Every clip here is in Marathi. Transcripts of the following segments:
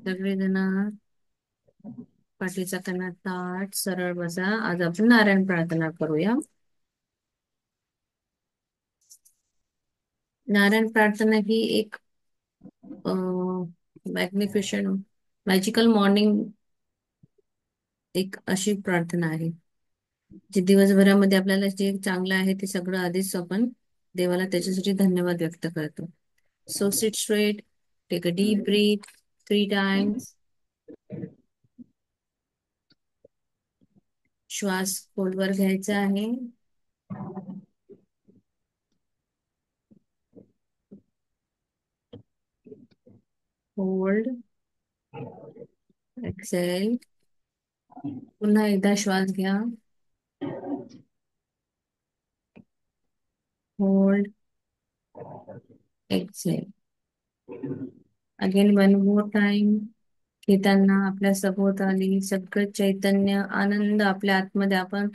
सगळेजण पाठीचा कणा ताठ सरळ बसा. आज आपण नारायण प्रार्थना करूया. नारायण प्रार्थना ही एक मॅग्निफिशंट मॅजिकल मॉर्निंग एक अशी प्रार्थना आहे जी दिवसभरामध्ये आपल्याला जे चांगलं आहे ते सगळं आधीच आपण देवाला त्याच्यासाठी धन्यवाद व्यक्त करतो. So sit straight, take a deep breath 3 times. श्वास खोलवर घ्यायचा आहे. Hold, exhale. पुन्हा एकदा श्वास घ्या. Hold, exhale. Again 1 more time. घेताना आपल्या सभोवताली सगळं चैतन्य आनंद आपल्या आतमध्ये आपण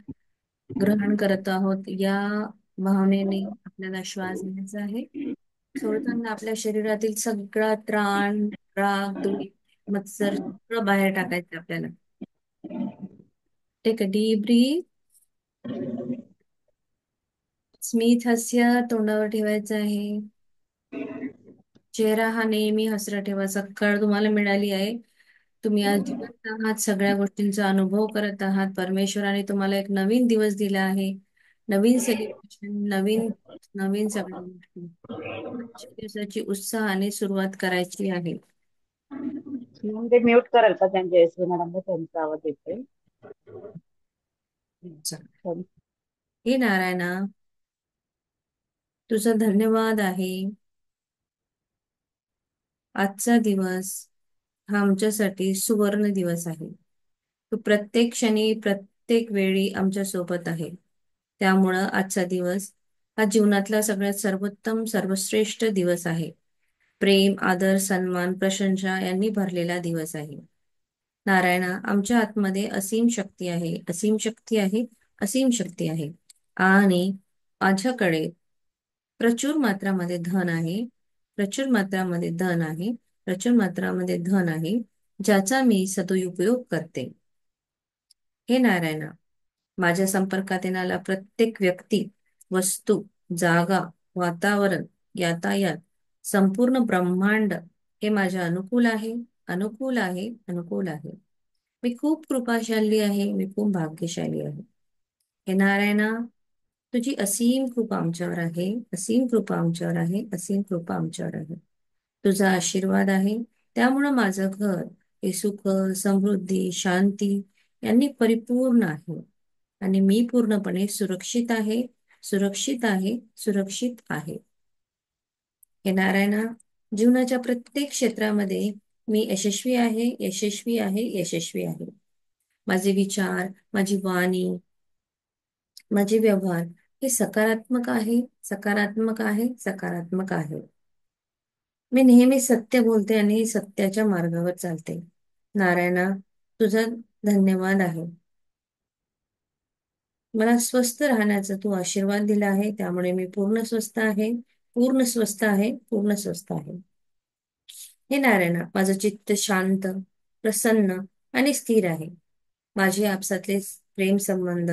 ग्रहण करत आहोत या भावनेने आपल्याला श्वास घ्यायचा आहे. सोडताना आपल्या शरीरातील सगळा त्राण, राग, द्वेष, मत्सर सगळं बाहेर टाकायचं आपल्याला. Take a deep breath. स्मित हास्य तोंडावर ठेवायचं आहे. चेहरा हा नेहमी हसरा ठेवा. सकाळ तुम्हाला मिळाली आहे. तुम्ही आज जिवंत आहात, सगळ्या गोष्टींचा अनुभव करत आहात. परमेश्वराने तुम्हाला एक नवीन दिवस दिला आहे. नवीन सेलिब्रेशन, नवीन नवीन सगळ्या गोष्टी. आजच्या दिवसाची उत्साहाने सुरुवात करायची आहे. म्हणजे म्यूट कराल का त्यांच्या जयश्री मॅडम त्यांचा आवाज येतोय. हे नारायणा, तुझा धन्यवाद आहे. आजचा दिवस हा आमच्यासाठी सुवर्ण दिवस आहे. तू प्रत्येक क्षणी प्रत्येक वेळी आमच्या सोबत आहे. त्यामुळं आजचा दिवस हा जीवनातला सगळ्यात सर्वोत्तम सर्वश्रेष्ठ दिवस आहे. प्रेम, आदर, सन्मान, प्रशंसा यांनी भरलेला दिवस आहे. नारायणा, आमच्या आतमध्ये असीम शक्ती आहे, असीम शक्ती आहे, असीम शक्ती आहे. आणि माझ्याकडे प्रचूर मात्रामध्ये धन आहे, प्रचूर मात्रामध्ये धन आहे, प्रचूर मात्रामध्ये धन आहे, ज्याचा मी सदुपयोग करते. हे नारायणा, माझ्या संपर्कात येणारा प्रत्येक व्यक्ती, वस्तू, जागा, वातावरण, यातायात, संपूर्ण ब्रह्मांड हे माझ्या अनुकूल आहे, अनुकूल आहे, अनुकूल आहे. मी खूप कृपाशाली आहे, मी खूप भाग्यशाली आहे. हे नारायणा, तुझी असीम कृपा आमच्यावर आहे, असीम कृपा आमच्यावर आहे, असीम कृपा आमच्यावर आहे. तुझा आशीर्वाद आहे, त्यामुळं माझं घर हे सुख, समृद्धी, शांती यांनी परिपूर्ण आहे. आणि मी पूर्णपणे सुरक्षित आहे, सुरक्षित आहे, सुरक्षित आहे. हे नारायणा, जीवनाच्या प्रत्येक क्षेत्रामध्ये मी यशस्वी आहे, यशस्वी आहे, यशस्वी आहे. माझे विचार, माझी वाणी, माझे व्यवहार हे सकारात्मक आहे, सकारात्मक आहे, सकारात्मक आहे. मी नेहमी सत्य बोलते आणि सत्याच्या मार्गावर चालते. नारायणा, तुझा धन्यवाद आहे. मला स्वस्थ राहण्याचा तू आशीर्वाद दिला आहे, त्यामुळे मी पूर्ण स्वस्थ आहे, पूर्ण स्वस्थ आहे, पूर्ण स्वस्थ आहे. हे नारायणा, माझं चित्त शांत, प्रसन्न आणि स्थिर आहे. माझे आपसातले प्रेम संबंध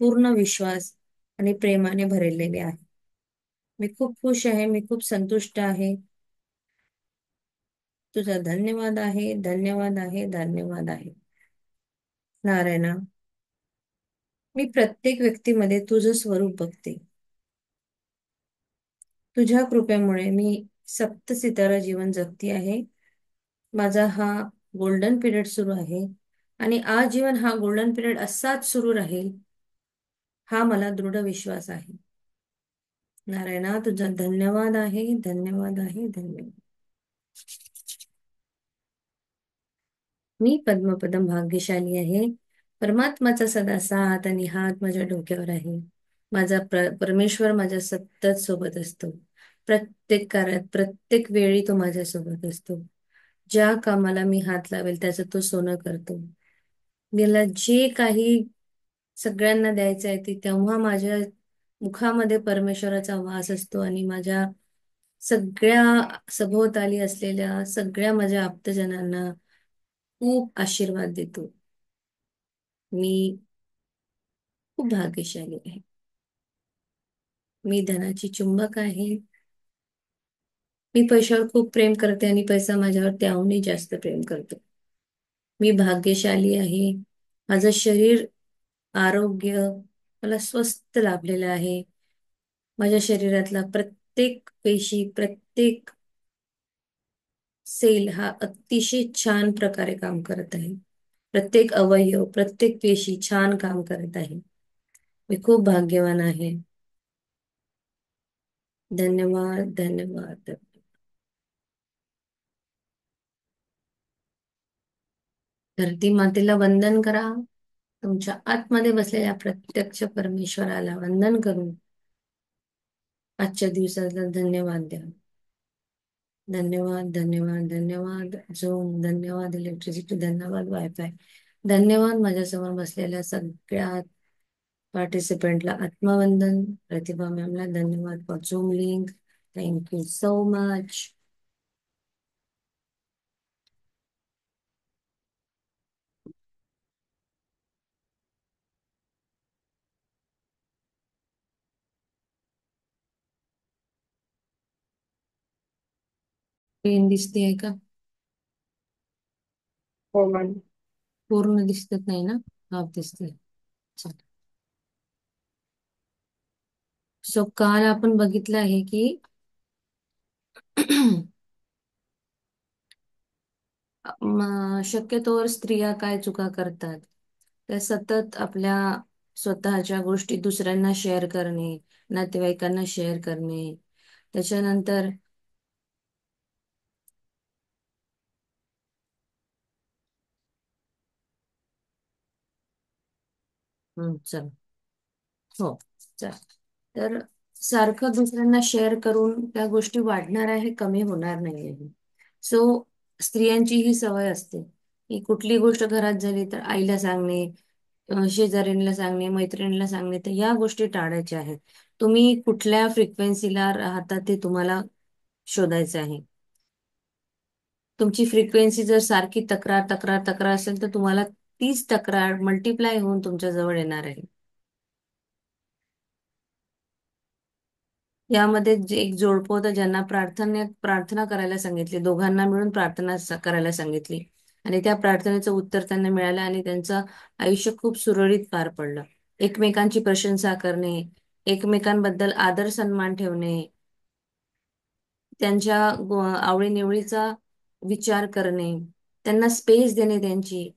पूर्ण विश्वास आणि प्रेमाने भरलेले आहे. मी खूप खुश आहे, मी खूप संतुष्ट आहे. तुझा धन्यवाद आहे, धन्यवाद आहे, धन्यवाद आहे. नारायणा, मी प्रत्येक व्यक्तीमध्ये तुझं स्वरूप बघते. तुझ्या कृपेमुळे मी सप्तसितारा जीवन जगती आहे. माझा हा गोल्डन पिरियड सुरू आहे आणि आजीवन हा गोल्डन पिरियड असाच सुरू राहील, हा मला दृढ विश्वास आहे. नारायणा, तुझा धन्यवाद आहे, धन्यवाद आहे, धन्यवाद. मी पद्मपदम भाग्यशाली आहे. परमात्माचा सदा साथ आणि हात माझ्या डोक्यावर आहे. माझा परमेश्वर माझ्या सतत सोबत असतो. प्रत्येक कार्यात, प्रत्येक वेळी तो माझ्या सोबत असतो. ज्या कामाला मी हात लावेल त्याचं तो सोनं करतो. मला जे काही सगळ्यांना द्यायचं आहे ते तेव्हा माझ्या मुखामध्ये परमेश्वराचा वास असतो आणि माझ्या सगळ्या सभोवताली असलेल्या सगळ्या माझ्या आप्तजनांना खूप आशीर्वाद देतो. मी खूप भाग्यशाली आहे. मी धनाची चुंबक आहे. मी पैशावर खूप प्रेम करते आणि पैसा माझ्यावर त्याहूनही जास्त प्रेम करतो. मी भाग्यशाली आहे. माझं शरीर, आरोग्य मला स्वस्थ लाभलेलं आहे. माझ्या शरीरातला प्रत्येक पेशी, प्रत्येक सेल हा अतिशय छान प्रकारे काम करत आहे. प्रत्येक अवयव, प्रत्येक पेशी छान काम करत आहे. मी खूप भाग्यवान आहे. धन्यवाद, धन्यवाद. धरती मातेला वंदन करा. तुमच्या आतमध्ये बसलेल्या प्रत्यक्ष परमेश्वराला वंदन करून आजच्या दिवसाला धन्यवाद द्या. धन्यवाद, धन्यवाद, धन्यवाद झूम, धन्यवाद इलेक्ट्रिसिटी, धन्यवाद वायफाय, धन्यवाद माझ्यासमोर बसलेल्या सगळ्या पार्टिसिपेंटला आत्मवंदन. प्रतिभा मॅमला धन्यवाद for Zoom link. Thank you so much. Pen दिसते का? हो मॅम. पूर्ण दिसत नाही ना? हाफ दिसते. सो काल आपण बघितलं आहे की शक्यतोवर स्त्रिया काय चुका करतात, त्या सतत आपल्या स्वतःच्या गोष्टी दुसऱ्यांना शेअर करणे, नातेवाईकांना शेअर करणे. त्याच्यानंतर चल, हो, चल. तर सारखं दुसऱ्यांना शेअर करून त्या गोष्टी वाढणार आहे, कमी होणार नाही आहे. सो स्त्रियांची ही सवय असते की कुठली गोष्ट घरात झाली तर आईला सांगणे, शेजाऱ्यांना सांगणे, मैत्रिणीला सांगणे, तर या गोष्टी टाळायच्या आहेत. तुम्ही कुठल्या फ्रिक्वेन्सीला राहता ते तुम्हाला शोधायचं आहे. तुमची फ्रिक्वेन्सी जर सारखी तक्रार तक्रार तक्रार असेल तर तुम्हाला तीच तक्रार मल्टिप्लाय होऊन तुमच्या जवळ येणार आहे. यामध्ये जे एक जोडपं होतं ज्यांना प्रार्थना करायला सांगितली, दोघांना मिळून प्रार्थना करायला सांगितली आणि त्या प्रार्थनेचं उत्तर त्यांना मिळालं आणि त्यांचं आयुष्य खूप सुरळीत पार पडलं. एकमेकांची प्रशंसा करणे, एकमेकांबद्दल आदर सन्मान ठेवणे, त्यांच्या आवडीनिवडीचा विचार करणे, त्यांना स्पेस देणे त्यांची.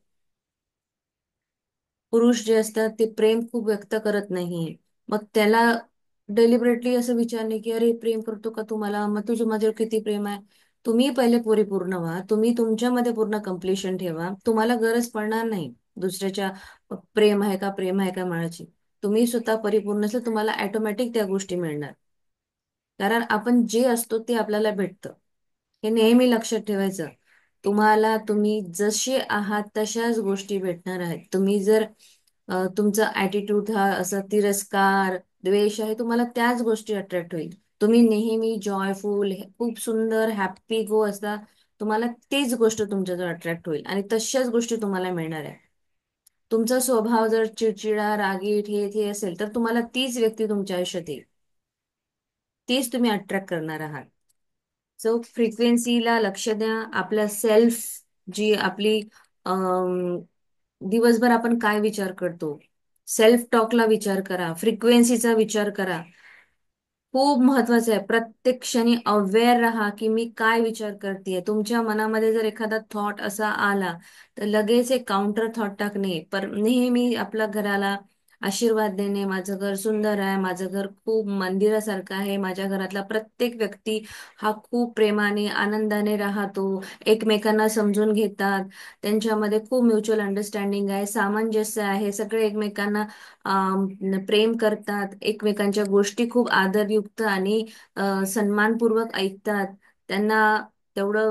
पुरुष जे असतात ते प्रेम खूप व्यक्त करत नाही. मग त्याला डेलिबरेटली असं विचारणे की अरे प्रेम करतो का तुम्हाला, मग तुझं माझ्यावर किती प्रेम आहे. तुम्ही पहिले परिपूर्ण व्हा, तुम्ही तुमच्यामध्ये पूर्ण कम्प्लिशन ठेवा, तुम्हाला गरज पडणार नाही दुसऱ्याच्या प्रेम आहे का प्रेम आहे का म्हणायची. तुम्ही स्वतः परिपूर्ण असेल तुम्हाला ऑटोमॅटिक त्या गोष्टी मिळणार. कारण आपण जे असतो ते आपल्याला भेटतं, हे नेहमी लक्षात ठेवायचं. तुम्हाला तुम्ही जसे आहात तशाच गोष्टी भेटणार आहेत. तुम्ही जर तुमचा ऍटिट्यूड हा असा तिरस्कार, द्वेष आहे, तुम्हाला त्याच गोष्टी अट्रॅक्ट होईल. तुम्ही नेहमी जॉयफुल, खूप सुंदर, हॅप्पी गो असता, तुम्हाला तीच गोष्ट तुमच्याजवळ अट्रॅक्ट होईल आणि तशाच गोष्टी तुम्हाला मिळणार आहे. तुमचा स्वभाव जर चिडचिडा, रागीट, हे ते असेल तर तुम्हाला तीच व्यक्ती तुमच्या आयुष्यात येईल. तीच तुम्ही अट्रॅक्ट करणार आहात. सो फ्रिक्वेन्सीला लक्ष द्या. आपल्या सेल्फ, जी आपली अं, दिवसभर आपण काय विचार करतो, सेल्फ टॉकला विचार करा, फ्रिक्वेन्सीचा विचार करा. खूप महत्वाचं आहे. प्रत्येक क्षणी अवेअर राहा की मी काय विचार करतेय. तुमच्या मनामध्ये जर एखादा थॉट असा आला तर लगेच एक काउंटर थॉट टाकणे, पर नेहमी आपल्या घराला आशीर्वाद देणे. माझं घर सुंदर आहे, माझं घर खूप मंदिरासारखं आहे, माझ्या घरातला प्रत्येक व्यक्ती हा खूप प्रेमाने आनंदाने राहतो, एकमेकांना समजून घेतात, त्यांच्यामध्ये खूप म्युच्युअल अंडरस्टँडिंग आहे, सामंजस्य आहे, सगळे एकमेकांना प्रेम करतात, एकमेकांच्या गोष्टी खूप आदरयुक्त आणि सन्मानपूर्वक ऐकतात, त्यांना तेवढं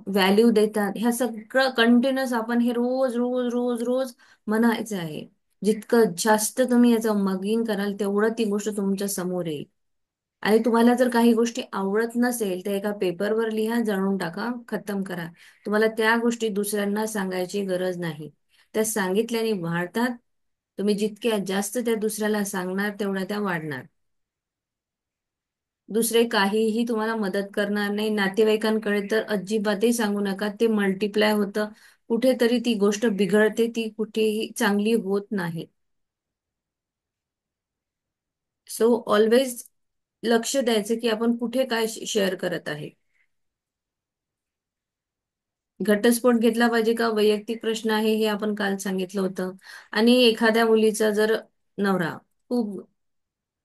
व्हॅल्यू देतात. ह्या सगळं कंटिन्युअस आपण हे रोज रोज रोज रोज म्हणायचं आहे. जितकं जास्त तुम्ही याचं मगिंग कराल तेवढं ती गोष्ट तुमच्या समोर येईल. आणि तुम्हाला जर काही गोष्टी आवडत नसेल तर एका पेपरवर लिहा, जळून टाका, खतम करा. तुम्हाला त्या गोष्टी दुसऱ्यांना सांगायची गरज नाही. त्या सांगितल्याने वाढतात. तुम्ही जितक्या जास्त त्या दुसऱ्याला सांगणार तेवढ्या त्या वाढणार. दुसरे काहीही तुम्हाला मदत करणार नाही. नातेवाईकांकडे तर अजिबातही सांगू नका, ते मल्टिप्लाय होतं. कुठेतरी ती गोष्ट बिघडते, ती कुठेही चांगली होत नाही. सो ऑलवेज लक्ष द्यायचं की आपण कुठे काय शेअर करत आहे. घटस्फोट घेतला पाहिजे का वैयक्तिक प्रश्न आहे, हे आपण काल सांगितलं होतं. आणि एखाद्या मुलीचा जर नवरा खूप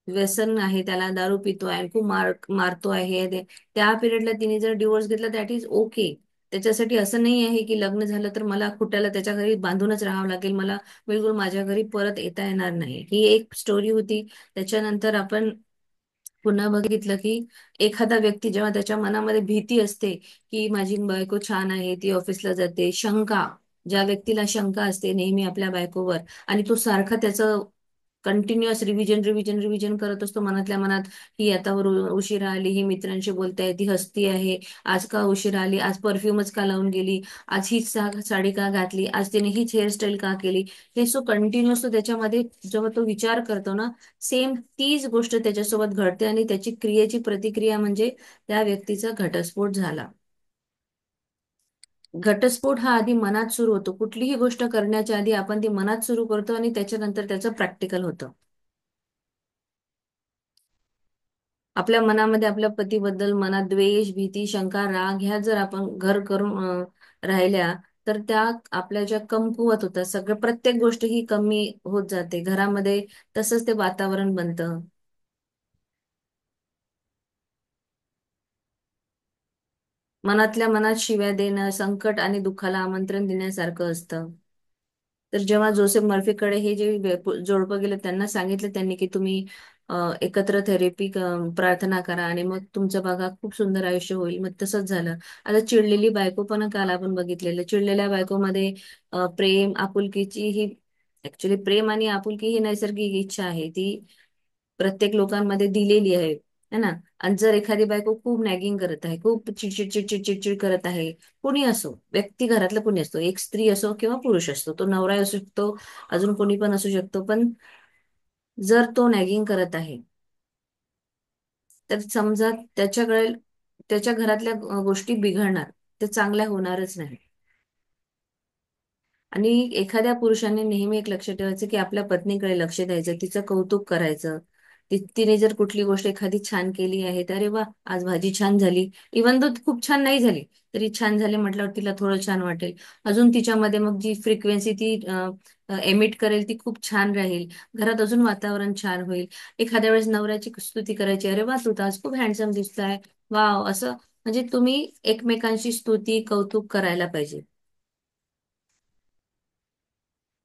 व्यसन आहे, त्याला दारू पितो आहे, खूप मारतो आहे, त्या पिरियडला तिने जर डिवोर्स घेतला दॅट इज ओके. त्याच्यासाठी असं नाही आहे की लग्न झालं तर मला खुट्याला त्याच्या घरी बांधूनच राहावं लागेल, मला बिलकुल माझ्या घरी परत येता येणार नाही. ही एक स्टोरी होती. त्याच्यानंतर आपण पुन्हा बघितलं की एखादा व्यक्ती जेव्हा त्याच्या मनामध्ये भीती असते की माझी बायको छान आहे, ती ऑफिसला जाते, शंका, ज्या व्यक्तीला शंका असते नेहमी आपल्या बायकोवर, आणि तो सारखा त्याचं कंटिन्युअस रिव्हिजन रिव्हिजन रिव्हिजन करत असतो मनातल्या मनात. ही आता उशिरा आली, ही मित्रांशी बोलताय, ती हसती आहे, आज का उशिरा आली, आज परफ्यूमच का लावून गेली, आज हीच साडी का घातली, आज तिने हीच हेअरस्टाईल का केली. हे सो कंटिन्युअस तो त्याच्यामध्ये जेव्हा तो विचार करतो ना, सेम तीच गोष्ट त्याच्यासोबत घडते आणि त्याची क्रियेची प्रतिक्रिया म्हणजे त्या व्यक्तीचा घटस्फोट झाला. घटस्फोट हा आधी मनात सुरू होतो. कुठलीही गोष्ट करण्याच्या आधी आपण ती मनात सुरू करतो आणि त्याच्यानंतर त्याचं प्रॅक्टिकल होतं. आपल्या मनामध्ये आपल्या पतीबद्दल मनात द्वेष, भीती, शंका, राग ह्या जर आपण घर करून राहिल्या, तर त्या आपल्या ज्या कमकुवत होतात, सगळं प्रत्येक गोष्ट ही कमी होत जाते घरामध्ये. तसंच ते वातावरण बनतं. मनातल्या मनात शिव्या देणं संकट आणि दुःखाला आमंत्रण देण्यासारखं असतं. तर जेव्हा जोसेफ मर्फीकडे हे जे जोडपं गेलं, त्यांना सांगितलं त्यांनी की तुम्ही एकत्र थेरपी प्रार्थना करा आणि मग तुमचं बघा खूप सुंदर आयुष्य होईल. मग तसंच झालं. आता चिडलेली बायको पण काल आपण बघितलेलं. चिडलेल्या बायकोमध्ये प्रेम, आपुलकीची ही, ऍक्च्युली प्रेम आणि आपुलकी ही नैसर्गिक इच्छा आहे, ती प्रत्येक लोकांमध्ये दिलेली आहे, है ना. आणि जर एखादी बायको खूप नॅगिंग करत आहे, खूप चिडचिड चिडचिड चिडचिड करत आहे, कोणी असो, व्यक्ती घरातला कोणी असतो, एक स्त्री असो किंवा पुरुष असतो, तो नवरा असू शकतो, अजून कोणी पण असू शकतो, पण जर तो नॅगिंग करत आहे तर समजा त्याच्याकडे त्याच्या घरातल्या गोष्टी बिघडणार, ते चांगल्या होणारच नाही. आणि एखाद्या पुरुषाने नेहमी एक लक्ष ठेवायचं की आपल्या पत्नीकडे लक्ष द्यायचं, तिचं कौतुक करायचं. तिने जर कुठली गोष्ट एखादी छान केली आहे तर अरे वा, आज भाजी छान झाली. इवन दो खूप छान नाही झाली तरी छान झाली म्हटल्यावर तिला थोडं छान वाटेल. अजून तिच्यामध्ये मग जी फ्रिक्वेन्सी ती एमिट करेल ती खूप छान राहील. घरात अजून वातावरण छान होईल. एखाद्या वेळेस नवऱ्याची स्तुती करायची, अरे वा तू तर आज खूप हँडसम दिसताय, वाव, असं. म्हणजे तुम्ही एकमेकांची स्तुती कौतुक करायला पाहिजे.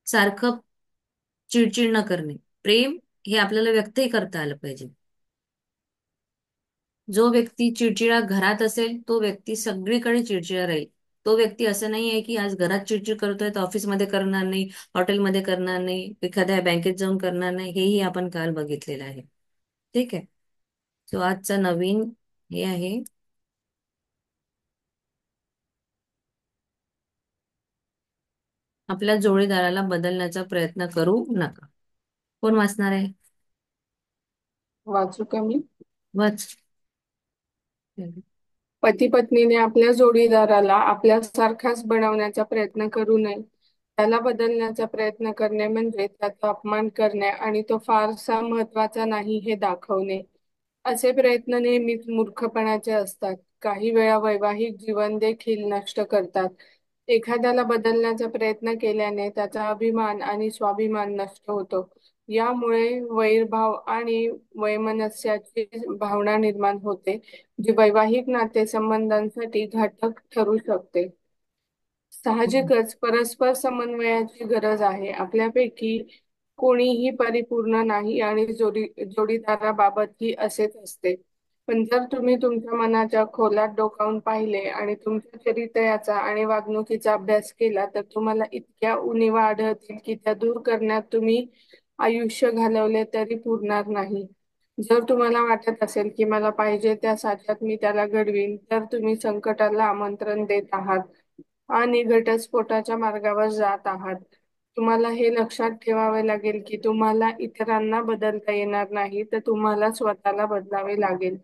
सारखं चिडचिड न करणे. प्रेम हे आपल्याला व्यक्तही करता आलं पाहिजे. जो व्यक्ती चिडचिडा घरात असेल तो व्यक्ती सगळीकडे चिडचिडा राहील. तो व्यक्ती असं नाही आहे की आज घरात चिडचिड करतोय तर ऑफिसमध्ये करणार नाही, हॉटेलमध्ये करणार नाही, एखाद्या बँकेत जाऊन करणार नाही. हेही आपण काल बघितलेलं आहे. ठीक आहे. सो आजचा नवीन हे आहे, आपल्या जोडीदाराला बदलण्याचा प्रयत्न करू नका. कोण वाचणार आहे? वाचू का मी? वाच. पती पत्नीने आपल्या जोडीदाराला आपल्यासारखाच बनवण्याचा प्रयत्न करू नये. त्याला बदलण्याचा प्रयत्न करणे म्हणजे त्याचा अपमान करणे आणि तो फारसा महत्वाचा नाही हे दाखवणे. असे प्रयत्न नेहमीच मूर्खपणाचे असतात. काही वेळा वैवाहिक जीवन देखील नष्ट करतात. एखाद्याला बदलण्याचा प्रयत्न केल्याने त्याचा अभिमान आणि स्वाभिमान नष्ट होतो. यामुळे वैरभाव आणि वैमनस्याची भावना निर्माण होते, जी वैवाहिक नातेसंबंधांसाठी घातक ठरू शकते. साहजिकच परस्पर समन्वयाची गरज आहे. आपल्यापैकी कोणीही परिपूर्ण नाही आणि जोडीदाराबाबतही असेच असते. पण जर तुम्ही तुमच्या मनाच्या खोलात डोकावून पाहिले आणि तुमच्या चरित्र्याचा आणि वागणुकीचा अभ्यास केला तर तुम्हाला इतक्या उणिवा आढळतील की त्या दूर करण्यात तुम्ही आयुष्य घालवले तरी पुरणार नाही. जर तुम्हाला वाटत असेल की मला पाहिजे त्या साच्यात मी त्याला घडवीन, तर तुम्ही संकटाला आमंत्रण देत आहात आणि घटस्फोटाच्या मार्गावर जात आहात. तुम्हाला हे लक्षात ठेवावे लागेल की तुम्हाला इतरांना बदलता येणार नाही, तर तुम्हाला स्वतःला बदलावे लागेल.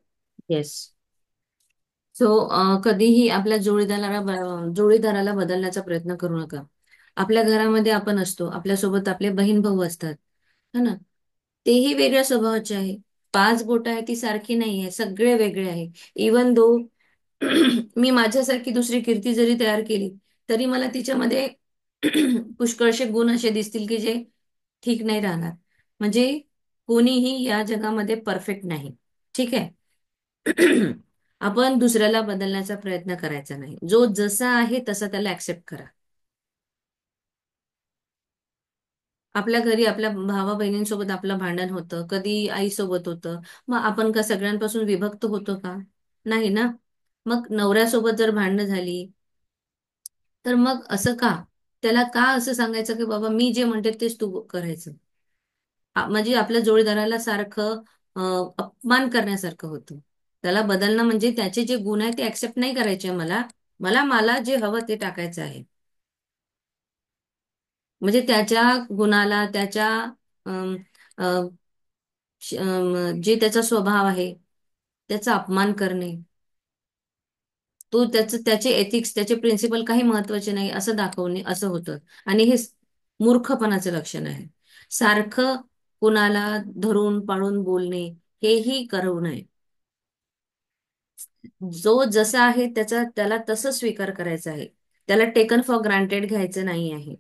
येस. सो कधीही आपल्या जोडीदाराला बदलण्याचा प्रयत्न करू नका. आपल्या घरामध्ये आपण असतो, आपल्यासोबत आपले बहीण भाऊ असतात, है ना? तेही वेगळ्या स्वभावाचे आहे. पाच बोट आहे ती सारखी नाही आहे, सगळे वेगळे आहे. इवन दो मी माझ्यासारखी दुसरी कीर्ती जरी तयार केली, तरी मला तिच्यामध्ये पुष्कळशे गुण असे दिसतील की जे ठीक नाही राहणार. म्हणजे कोणीही या जगामध्ये परफेक्ट नाही. ठीक आहे. आपण दुसऱ्याला बदलण्याचा प्रयत्न करायचा नाही. जो जसा आहे तसा त्याला ऍक्सेप्ट करा. आपल्या घरी आपल्या भावा बहिणींसोबत आपलं भांडण होतं, कधी आईसोबत होतं. मग आपण का सगळ्यांपासून विभक्त होतो का? नाही ना. मग नवऱ्यासोबत जर भांडणं झाली, तर मग असं का? त्याला का असं सांगायचं की बाबा मी जे म्हणते तेच तू करायचं? म्हणजे आपल्या जोडीदाराला सारखं अपमान करण्यासारखं होतं. त्याला बदलणं म्हणजे त्याचे जे गुण आहेत ते ऍक्सेप्ट नाही करायचे मला. मला मला जे हवं ते टाकायचं आहे. म्हणजे त्याच्या गुणाला, त्याच्या अम, अ, जे त्याचा स्वभाव आहे त्याचा अपमान करणे, त्याचे एथिक्स, त्याचे प्रिन्सिपल काही महत्वाचे नाही असं दाखवणे, असं होतं. आणि हे मूर्खपणाचं लक्षण आहे. सारखं कुणाला धरून पाळून बोलणे हेही करू नये. जो जसा आहे त्याला तसं स्वीकार करायचं आहे. त्याला टेकन फॉर ग्रांटेड घ्यायचं नाही आहे.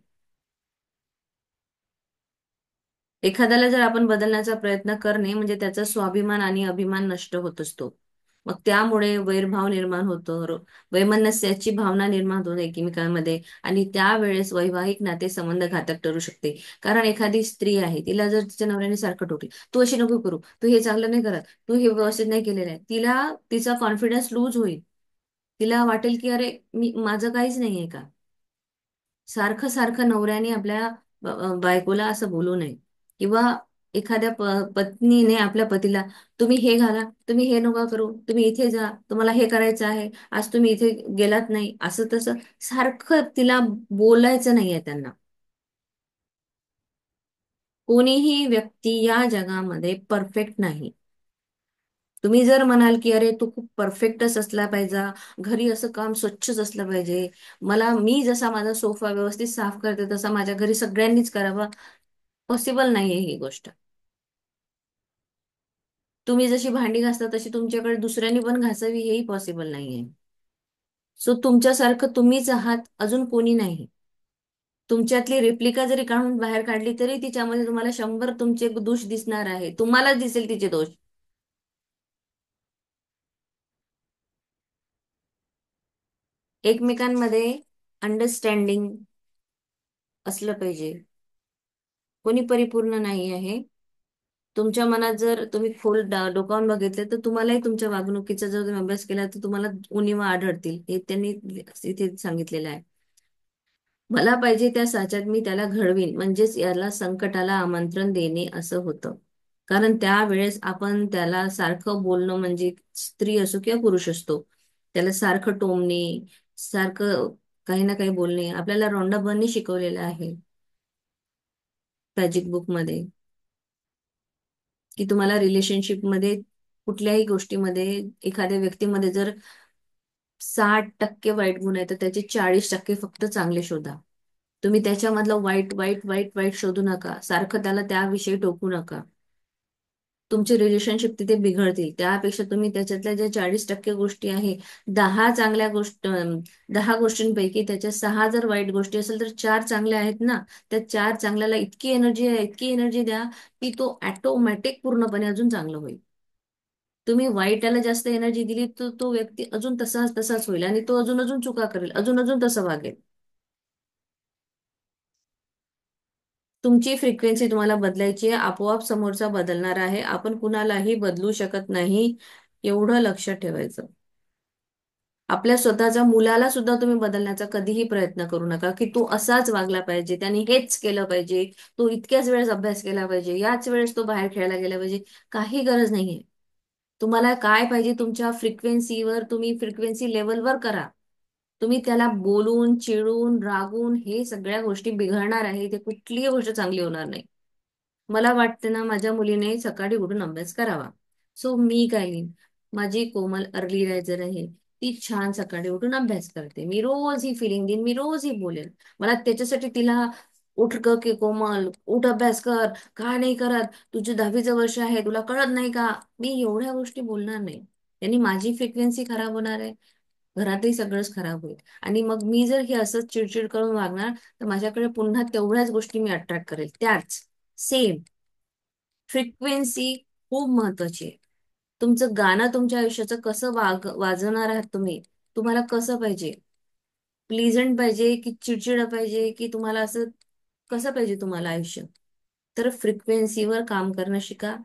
एखाद्याला जर आपण बदलण्याचा प्रयत्न करणे म्हणजे त्याचा स्वाभिमान आणि अभिमान नष्ट होत असतो. मग त्यामुळे वैरभाव निर्माण होतो, वैमनस्याची भावना निर्माण होते एकमेकांमध्ये, आणि त्यावेळेस वैवाहिक नातेसंबंध घातक ठरू शकते. कारण एखादी स्त्री आहे, तिला जर तिच्या नवऱ्याने सारखं टोकले, तू अशी नको करू, तू हे चांगलं नाही करत, तू हे व्यवस्थित नाही केलेलं आहे, तिला तिचा कॉन्फिडन्स लूज होईल. तिला वाटेल की अरे मी माझं काहीच नाहीये का? सारखं सारखं नवऱ्याने आपल्या बायकोला असं बोलू नये. किंवा एखाद्या पत्नीने आपल्या पतीला, तुम्ही हे घाला, तुम्ही हे नका करू, तुम्ही इथे जा, तुम्हाला हे करायचं आहे, आज तुम्ही इथे गेलात नाही, असं तसं सारखं तिला बोलायचं नाहीये त्यांना. कोणीही व्यक्ती या जगामध्ये परफेक्ट नाही. तुम्ही जर म्हणाल की अरे तू खूप परफेक्टच असला पाहिजे, घरी असं काम स्वच्छच असलं पाहिजे, मी जसा माझा सोफा व्यवस्थित साफ करते तसा माझ्या घरी सगळ्यांनीच करावं, पॉसिबल नाहीये ही गोष्ट. तुम्ही जशी भांडी घासता तशी तुमच्याकडे दुसऱ्यांनी पण घासावी, हेही पॉसिबल नाहीये. सो तुमच्यासारखं तुम्हीच आहात, अजून कोणी नाही. तुमच्यातली रेप्लिका जरी काढून बाहेर काढली तरी तिच्यामध्ये तुम्हाला 100 तुमचे दोष दिसणार आहे, तुम्हाला दिसेल तिचे दोष. एकमेकांमध्ये अंडरस्टँडिंग असलं पाहिजे. कोणी परिपूर्ण नाही आहे. तुमच्या मनात जर तुम्ही खोल डोकावून बघितले तर तुम्हालाही तुमच्या वागणुकीचा जर तुम्ही अभ्यास केला तर तुम्हाला उणिवा आढळतील. हे त्यांनी इथे सांगितलेलं आहे. मला पाहिजे त्या साच्यात मी त्याला घडवीन, म्हणजेच याला संकटाला आमंत्रण देणे असं होतं. कारण त्यावेळेस आपण त्याला सारखं बोलणं, म्हणजे स्त्री असो किंवा पुरुष असतो, त्याला सारखं टोमणे, सारखं काही ना काही बोलणे, आपल्याला रोंडा बर्नी शिकवलेलं आहे मॅजिक बुक मध्ये, की तुम्हाला रिलेशनशिपमध्ये कुठल्याही गोष्टीमध्ये एखाद्या व्यक्तीमध्ये जर 60% वाईट गुण आहे तर त्याचे 40% फक्त चांगले शोधा. तुम्ही त्याच्यामधलं वाईट वाईट वाईट वाईट शोधू नका, सारखं त्याला त्याविषयी टोकू नका. तुमचे रिलेशनशिप तिथे बिघडतील. त्यापेक्षा तुम्ही त्याच्यातल्या ज्या 40% गोष्टी आहे, 10 गोष्टींपैकी त्याच्या 6 जर वाईट गोष्टी असेल तर 4 चांगल्या आहेत ना. त्या 4 चांगल्याला इतकी एनर्जी आहे, इतकी एनर्जी द्या की तो ऑटोमॅटिक पूर्णपणे अजून चांगलं होईल. तुम्ही वाईटाला जास्त एनर्जी दिली तर तो व्यक्ती अजून तसाच तसाच होईल आणि तो अजून अजून चुका करेल, अजून अजून तसं वागेल. तुमची फ्रिक्वेन्सी तुम्हाला बदलायची आहे, आपोआप समोरचा बदलणार आहे. आपण कुणालाही बदलू शकत नाही, एवढं लक्षात ठेवायचं. आपल्या स्वतःच्या मुलाला सुद्धा तुम्ही बदलण्याचा कधीही प्रयत्न करू नका, की तू असाच वागला पाहिजे, त्याने हेच केलं पाहिजे, तो इतक्याच वेळेस अभ्यास केला पाहिजे, याच वेळेस तो बाहेर खेळायला गेला पाहिजे. काही गरज नाहीये. तुम्हाला काय पाहिजे तुमच्या फ्रिक्वेन्सीवर, तुम्ही फ्रिक्वेन्सी लेवलवर करा. तुम्ही त्याला बोलून, चिडून, रागून हे सगळ्या गोष्टी बिघडणार आहे. ते कुठलीही गोष्ट चांगली होणार नाही. मला वाटतं ना, माझ्या मुलीने सकाळी उठून अभ्यास करावा. सो मी काय लिहीन, माझी कोमल अर्ली रायझर आहे, ती छान सकाळी उठून अभ्यास करते. मी रोज ही फिलिंग देईन, मी रोज ही बोलेन. मला त्याच्यासाठी तिला उठ ग की कोमल, उठ अभ्यास कर, का नाही करत, तुझे 10वीचं वर्ष आहे, तुला कळत नाही का, मी एवढ्या गोष्टी बोलणार नाही. त्यांनी माझी फ्रिक्वेन्सी खराब होणार आहे, घरातही सगळंच खराब होईल. आणि मग मी जर हे असंच चिडचिड करून वागणार, तर माझ्याकडे पुन्हा तेवढ्याच गोष्टी मी अट्रॅक्ट करेल, त्याच सेम. फ्रिक्वेन्सी खूप महत्वाची आहे. तुमचं गाणं तुमच्या आयुष्याचं कसं वाजवणार आहात तुम्ही, तुम्हाला कसं पाहिजे, प्लीझंट पाहिजे की चिडचिड पाहिजे, की तुम्हाला असं कसं पाहिजे तुम्हाला आयुष्य. तर फ्रिक्वेन्सीवर काम करणं शिका.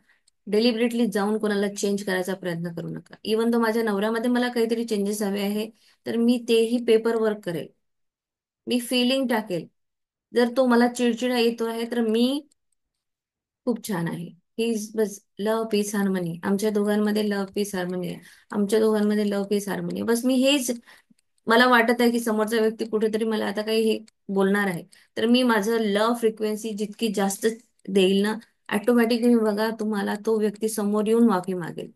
डेलिबरेटली जाऊन कोणाला चेंज करायचा प्रयत्न करू नका. इवन तो माझ्या नवऱ्यामध्ये मला काहीतरी चेंजेस हवे आहे, तर मी तेही पेपर वर्क करेल, मी फिलिंग टाकेल. जर तो मला चिडचिडा येतो आहे, तर मी खूप छान आहे, ही बस लव पीस हार्मनी, आमच्या दोघांमध्ये लव पीस हार्मनी आहे, आमच्या दोघांमध्ये लव पीस हार्मनी आहे. बस मी हेच, मला वाटत आहे की समोरचा व्यक्ती कुठेतरी मला आता काही हे बोलणार आहे, तर मी माझं लव फ्रिक्वेन्सी जितकी जास्त देईल ना, ऑटोमॅटिकली बघा तुम्हाला तो व्यक्ती समोर येऊन माफी मागेल.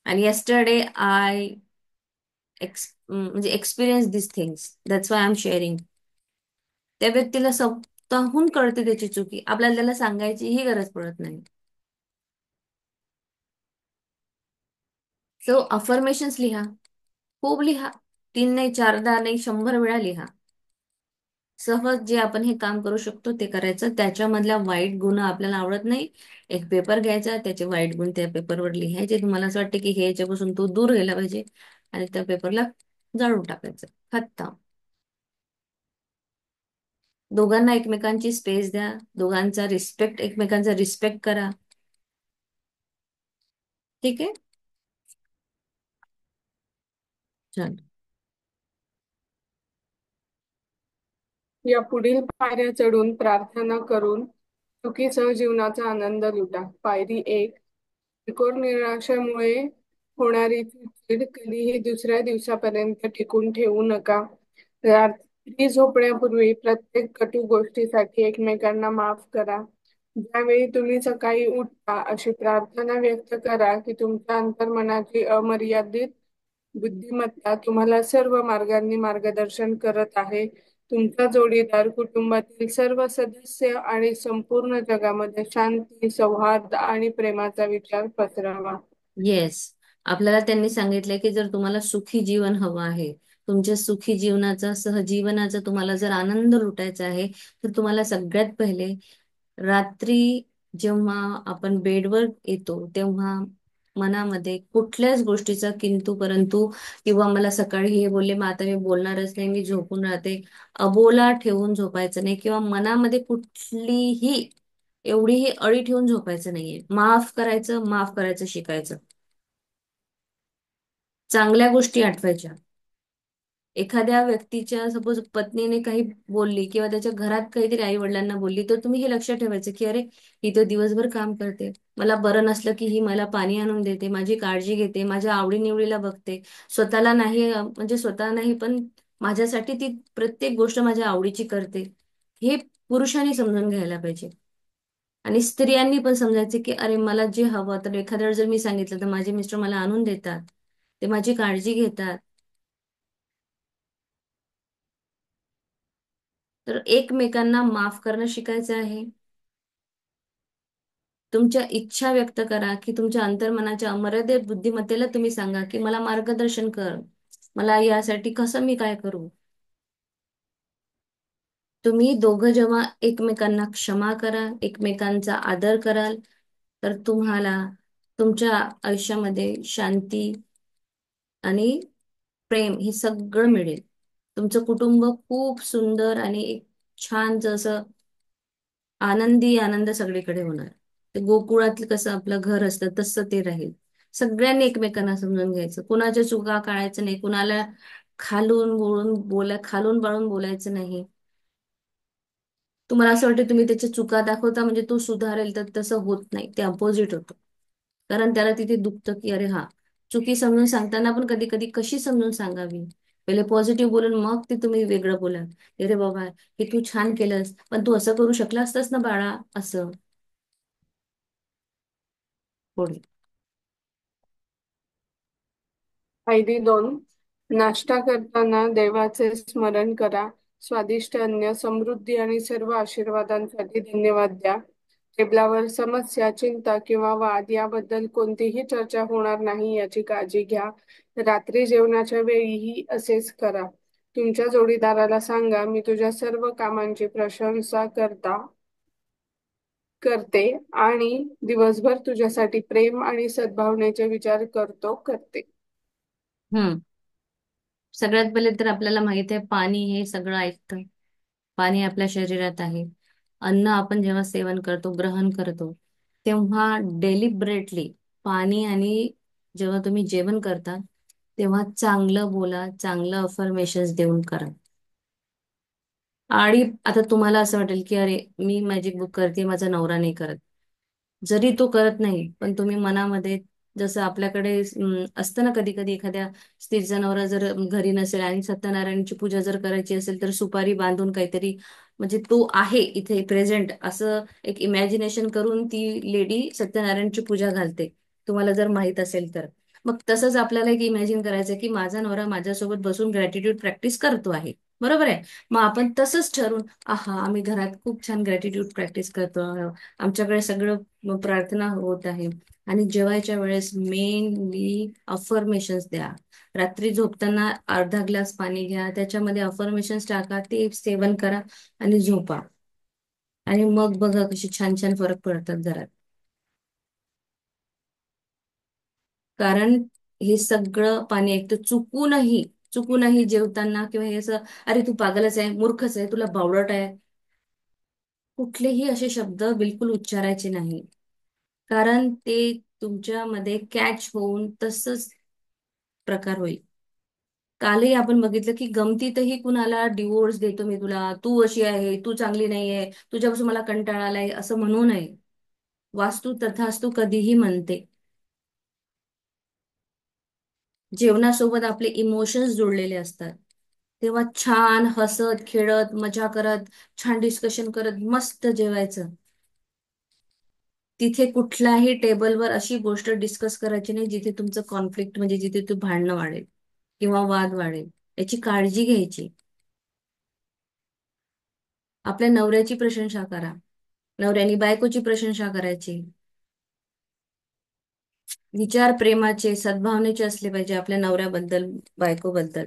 आणि येस्टरडे आय म्हणजे experience this things, that's why I am sharing. त्या व्यक्तीला स्वतःहून कळते त्याची चुकी, आपल्याला त्याला सांगायचीही गरज पडत नाही. सो अफर्मेशन्स लिहा, खूप लिहा, 3 नाही, 4दा नाही, 100 वेळा लिहा. सहज जे आपण हे काम करू शकतो ते करायचं. त्याच्यामधल्या वाईट गुण आपल्याला आवडत नाही, एक पेपर घ्यायचा, त्याचे वाईट गुण त्या पेपरवर लिहायचे. तुम्हाला असं वाटतं की हे याच्यापासून तो दूर गेला पाहिजे, आणि त्या पेपरला जाळून टाकायचं. खतम. दोघांना एकमेकांची स्पेस द्या, दोघांचा रिस्पेक्ट, एकमेकांचा रिस्पेक्ट करा. ठीक आहे. छान. या पुढील पायऱ्या चढून प्रार्थना करून सुखीसह जीवनाचा आनंद लुटा. पायरी 1. किरकोळ निराशेमुळे होणारी चिडचिड कधीही दुसऱ्या दिवसापर्यंत टिकून ठेवू नका. रात्री झोपण्यापूर्वी प्रत्येक कटू गोष्टीसाठी एकमेकांना माफ करा. ज्यावेळी तुम्ही सकाळी उठता, अशी प्रार्थना व्यक्त करा की तुमच्या अंतर्मनाची अमर्यादित बुद्धिमत्ता तुम्हाला सर्व मार्गांनी मार्गदर्शन करत आहे. तुमचा जोडीदार, कुटुंबातील सर्व सदस्य आणि संपूर्ण जगामध्ये शांती, सौहार्द आणि प्रेमाचा विचार पसरवा. येस. आपल्याला त्यांनी सांगितलंय की जर तुम्हाला सुखी जीवन हवं आहे, तुमच्या सुखी जीवनाचा, सहजीवनाचा तुम्हाला जर आनंद लुटायचा आहे, तर तुम्हाला सगळ्यात पहिले रात्री जेव्हा आपण बेडवर येतो, तेव्हा मनामध्ये कुठल्याच गोष्टीचा किंतु परंतु, किंवा मला सकाळी हे बोलले मग आता मी बोलणारच नाही, मी झोपून राहते, अबोला ठेवून झोपायचं नाही, किंवा मनामध्ये कुठलीही एवढीही अळी ठेवून झोपायचं नाहीये. माफ करायचं, माफ करायचं शिकायचं. चांगल्या गोष्टी आठवायच्या. एखाद्या व्यक्तीच्या सपोज पत्नीने काही बोलली, किंवा त्याच्या घरात काहीतरी आई वडिलांना बोलली, तर तुम्ही हे लक्षात ठेवायचं की अरे, ही तर दिवसभर काम करते, मला बरं नसलं की ही मला पाणी आणून देते, माझी काळजी घेते, माझ्या आवडीनिवडीला बघते, स्वतःला नाही म्हणजे स्वतः नाही पण माझ्यासाठी ती प्रत्येक गोष्ट माझ्या आवडीची करते. हे पुरुषांनी समजून घ्यायला पाहिजे. आणि स्त्रियांनी पण समजायचे की अरे, मला जे हवं, तर एखाद्या वेळेस जर मी सांगितलं तर माझे मिस्टर मला आणून देतात, ते माझी काळजी घेतात. तर एकमेकांना माफ करणं शिकायचं आहे. तुमच्या इच्छा व्यक्त करा, की तुमच्या अंतर्मनाच्या अमर्यादित बुद्धिमत्तेला तुम्ही सांगा की मला मार्गदर्शन कर, मला यासाठी कसं मी काय करू. तुम्ही दोघं जेव्हा एकमेकांना क्षमा करा, एकमेकांचा आदर कराल, तर तुम्हाला तुमच्या आयुष्यामध्ये शांती आणि प्रेम हे सगळं मिळेल. तुमचं कुटुंब खूप सुंदर आणि एक छान जसं आनंदी आनंद सगळीकडे होणार. ते गोकुळातलं कसं आपलं घर असतं तसं ते राहील. सगळ्यांनी एकमेकांना समजून घ्यायचं, कुणाच्या चुका काढायचं नाही, कुणाला खालून बाळून बोलायचं नाही. तुम्हाला असं वाटतं तुम्ही त्याच्या चुका दाखवता म्हणजे तो सुधारेल, तर तसं होत नाही, ते अपोजिट होतं. कारण त्याला तिथे दुखतं की अरे हा, चुकी समजून सांगताना पण कधी कधी कशी समजून सांगावी. पहिले पॉझिटिव्ह बोलून मग ते तुम्ही वेगळं बोला. अरे बाबा, हे तू छान केलंस, पण तू असं करू शकला असतास ना बाळा, असं. पुढे. पायरी 2, नाश्ता करताना देवाचे स्मरण करा. स्वादिष्ट अन्न, समृद्धी आणि सर्व आशीर्वादांसाठी धन्यवाद द्या. टेबलावर समस्या, चिंता किंवा वाद याबद्दल कोणतीही चर्चा होणार नाही याची काळजी घ्या. रात्री जेवणाच्या वेळीही असेच करा. तुमच्या जोडीदाराला सांगा, मी तुझ्या सर्व कामांची प्रशंसा करते आणि दिवसभर तुझ्यासाठी प्रेम आणि सद्भावनेचे विचार करते. हम्म. सगळ्यात पहिले तर आपल्याला माहित आहे, पाणी हे सगळं ऐकतं. पाणी आपल्या शरीरात आहे. अन्न आपण जेव्हा सेवन करतो, ग्रहण करतो, तेव्हा डेलिब्रेटली पाणी, आणि जेव्हा तुम्ही जेवण करता तेव्हा चांगलं बोला, चांगलं अफर्मेशन्स देऊन करा. आणि आता तुम्हाला असं वाटेल की अरे, मी मॅजिक बुक करते, माझा नवरा नाही करत. जरी तो करत नाही, पण तुम्ही मनामध्ये, जसं आपल्याकडे असतं ना, कधी कधी एखाद्या स्त्रीचा नवरा जर घरी नसेल आणि सत्यनारायणची पूजा जर करायची असेल, तर सुपारी बांधून काहीतरी, म्हणजे तो आहे इथे प्रेझेंट, असं एक इमॅजिनेशन करून ती लेडी सत्यनारायणची पूजा घालते. तुम्हाला जर माहित असेल तर. मग तसंच आपल्याला एक इमॅजिन करायचं की माझा नवरा माझ्यासोबत बसून ग्रॅटिट्यूड प्रॅक्टिस करतो आहे. बरोबर आहे. मग आपण तसंच ठरवून, आहा, आम्ही घरात खूप छान ग्रॅटिट्यूड प्रॅक्टिस करतो, आमच्याकडे सगळं प्रार्थना होत आहे. आणि जेवायच्या वेळेस मेनली अफर्मेशन्स द्या. रात्री झोपताना अर्धा ग्लास पाणी घ्या, त्याच्यामध्ये अफर्मेशन्स टाका, ते सेवन करा आणि झोपा. आणि मग बघा कशी छान छान फरक पडतात घरात. कारण हे सगळं पाणी ऐकतं. चुकूनही जेवताना किंवा हे असं, अरे तू पागलच आहे, मूर्खच आहे, तुला बावळट आहे, कुठलेही असे शब्द बिलकुल उच्चारायचे नाही. कारण ते तुमच्यामध्ये कॅच होऊन तसंच प्रकार होईल. कालही आपण बघितलं की गमतीतही कुणाला डिवोर्स देतो मी तुला, तू अशी आहे, तू चांगली नाही आहे, तुझ्यापासून मला कंटाळा आलाय, असं म्हणू नये. वास्तू तथास्तू कधीही म्हणते. जेवणासोबत आपले इमोशन्स जोडलेले असतात. तेव्हा छान हसत खेळत मजा करत, छान डिस्कशन करत मस्त जेवायचं. तिथे कुठल्याही टेबलवर अशी गोष्ट डिस्कस करायची नाही जिथे तुमचं कॉन्फ्लिक्ट, म्हणजे जिथे तू भांडणं वाढेल किंवा वाद वाढेल. याची काळजी घ्यायची. आपल्या नवऱ्याची प्रशंसा करा. नवऱ्यानी बायकोची प्रशंसा करायची. विचार प्रेमाचे, सद्भावनेचे असले पाहिजे आपल्या नवऱ्याबद्दल, बायकोबद्दल.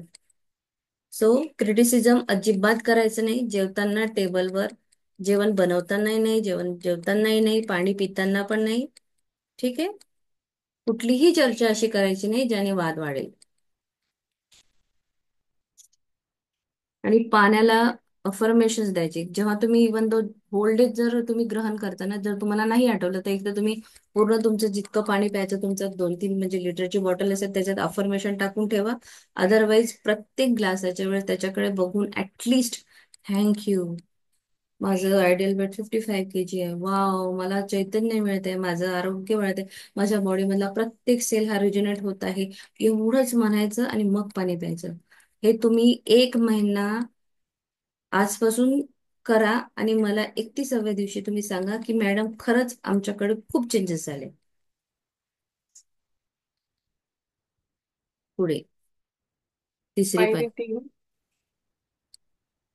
सो क्रिटिसिझम अजिबात करायचं नाही जेवताना टेबलवर. जेवण बनवतानाही नाही, जेवण जेवतानाही नाही, पाणी पिताना पण नाही. ठीक आहे. कुठलीही चर्चा अशी करायची नाही ज्याने वाद वाढेल. आणि पाण्याला अफर्मेशन्स द्यायचे जेव्हा तुम्ही, इवन दो होल डे जर तुम्ही ग्रहण करताना, जर तुम्हाला नाही आठवलं तर एकदा तुम्ही पूर्ण तुमचं जितकं पाणी प्यायचं, तुमचं 2-3 म्हणजे लिटरची बॉटल असेल, त्याच्यात अफर्मेशन टाकून ठेवा. अदरवाईज प्रत्येक ग्लासाच्या वेळेस त्याच्याकडे बघून ऍटलिस्ट, थँक्यू, माझं आयडियल वेट 55 kg आहे, वाव, मला चैतन्य मिळतंय, माझं आरोग्य मिळतंय, माझ्या बॉडीमधला प्रत्येक सेल हा रिजनेट होत आहे, एवढंच म्हणायचं आणि मग पाणी प्यायचं. हे तुम्ही 1 महिना आजपासून करा आणि मला 31व्या दिवशी तुम्ही सांगा की मॅडम, खरंच आमच्याकडे खूप चेंजेस झाले. पुढे. तिसरी पाय. पायरी 3,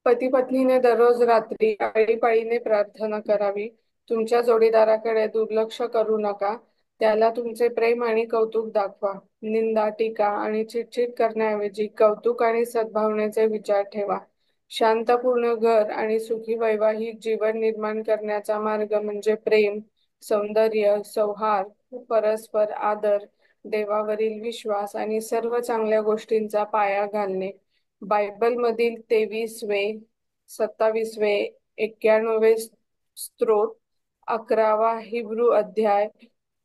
पती पत्नीने दररोज रात्री आळीपाळीने प्रार्थना करावी. तुमच्या जोडीदाराकडे दुर्लक्ष करू नका. त्याला तुमचे प्रेम आणि कौतुक दाखवा. निंदा, टीका आणि चिटचिट करण्याऐवजी कौतुक आणि सद्भावनेचे विचार ठेवा. शांतपूर्ण घर आणि सुखी वैवाहिक जीवन निर्माण करण्याचा मार्ग म्हणजे प्रेम, सौंदर्य, सौहार्द, परस्पर आदर, देवावरील विश्वास आणि सर्व चांगल्या गोष्टींचा पाया घालणे. बायबलमधील 23वे, 27वे, 91वे स्तोत्र, 11वा हिब्रू अध्याय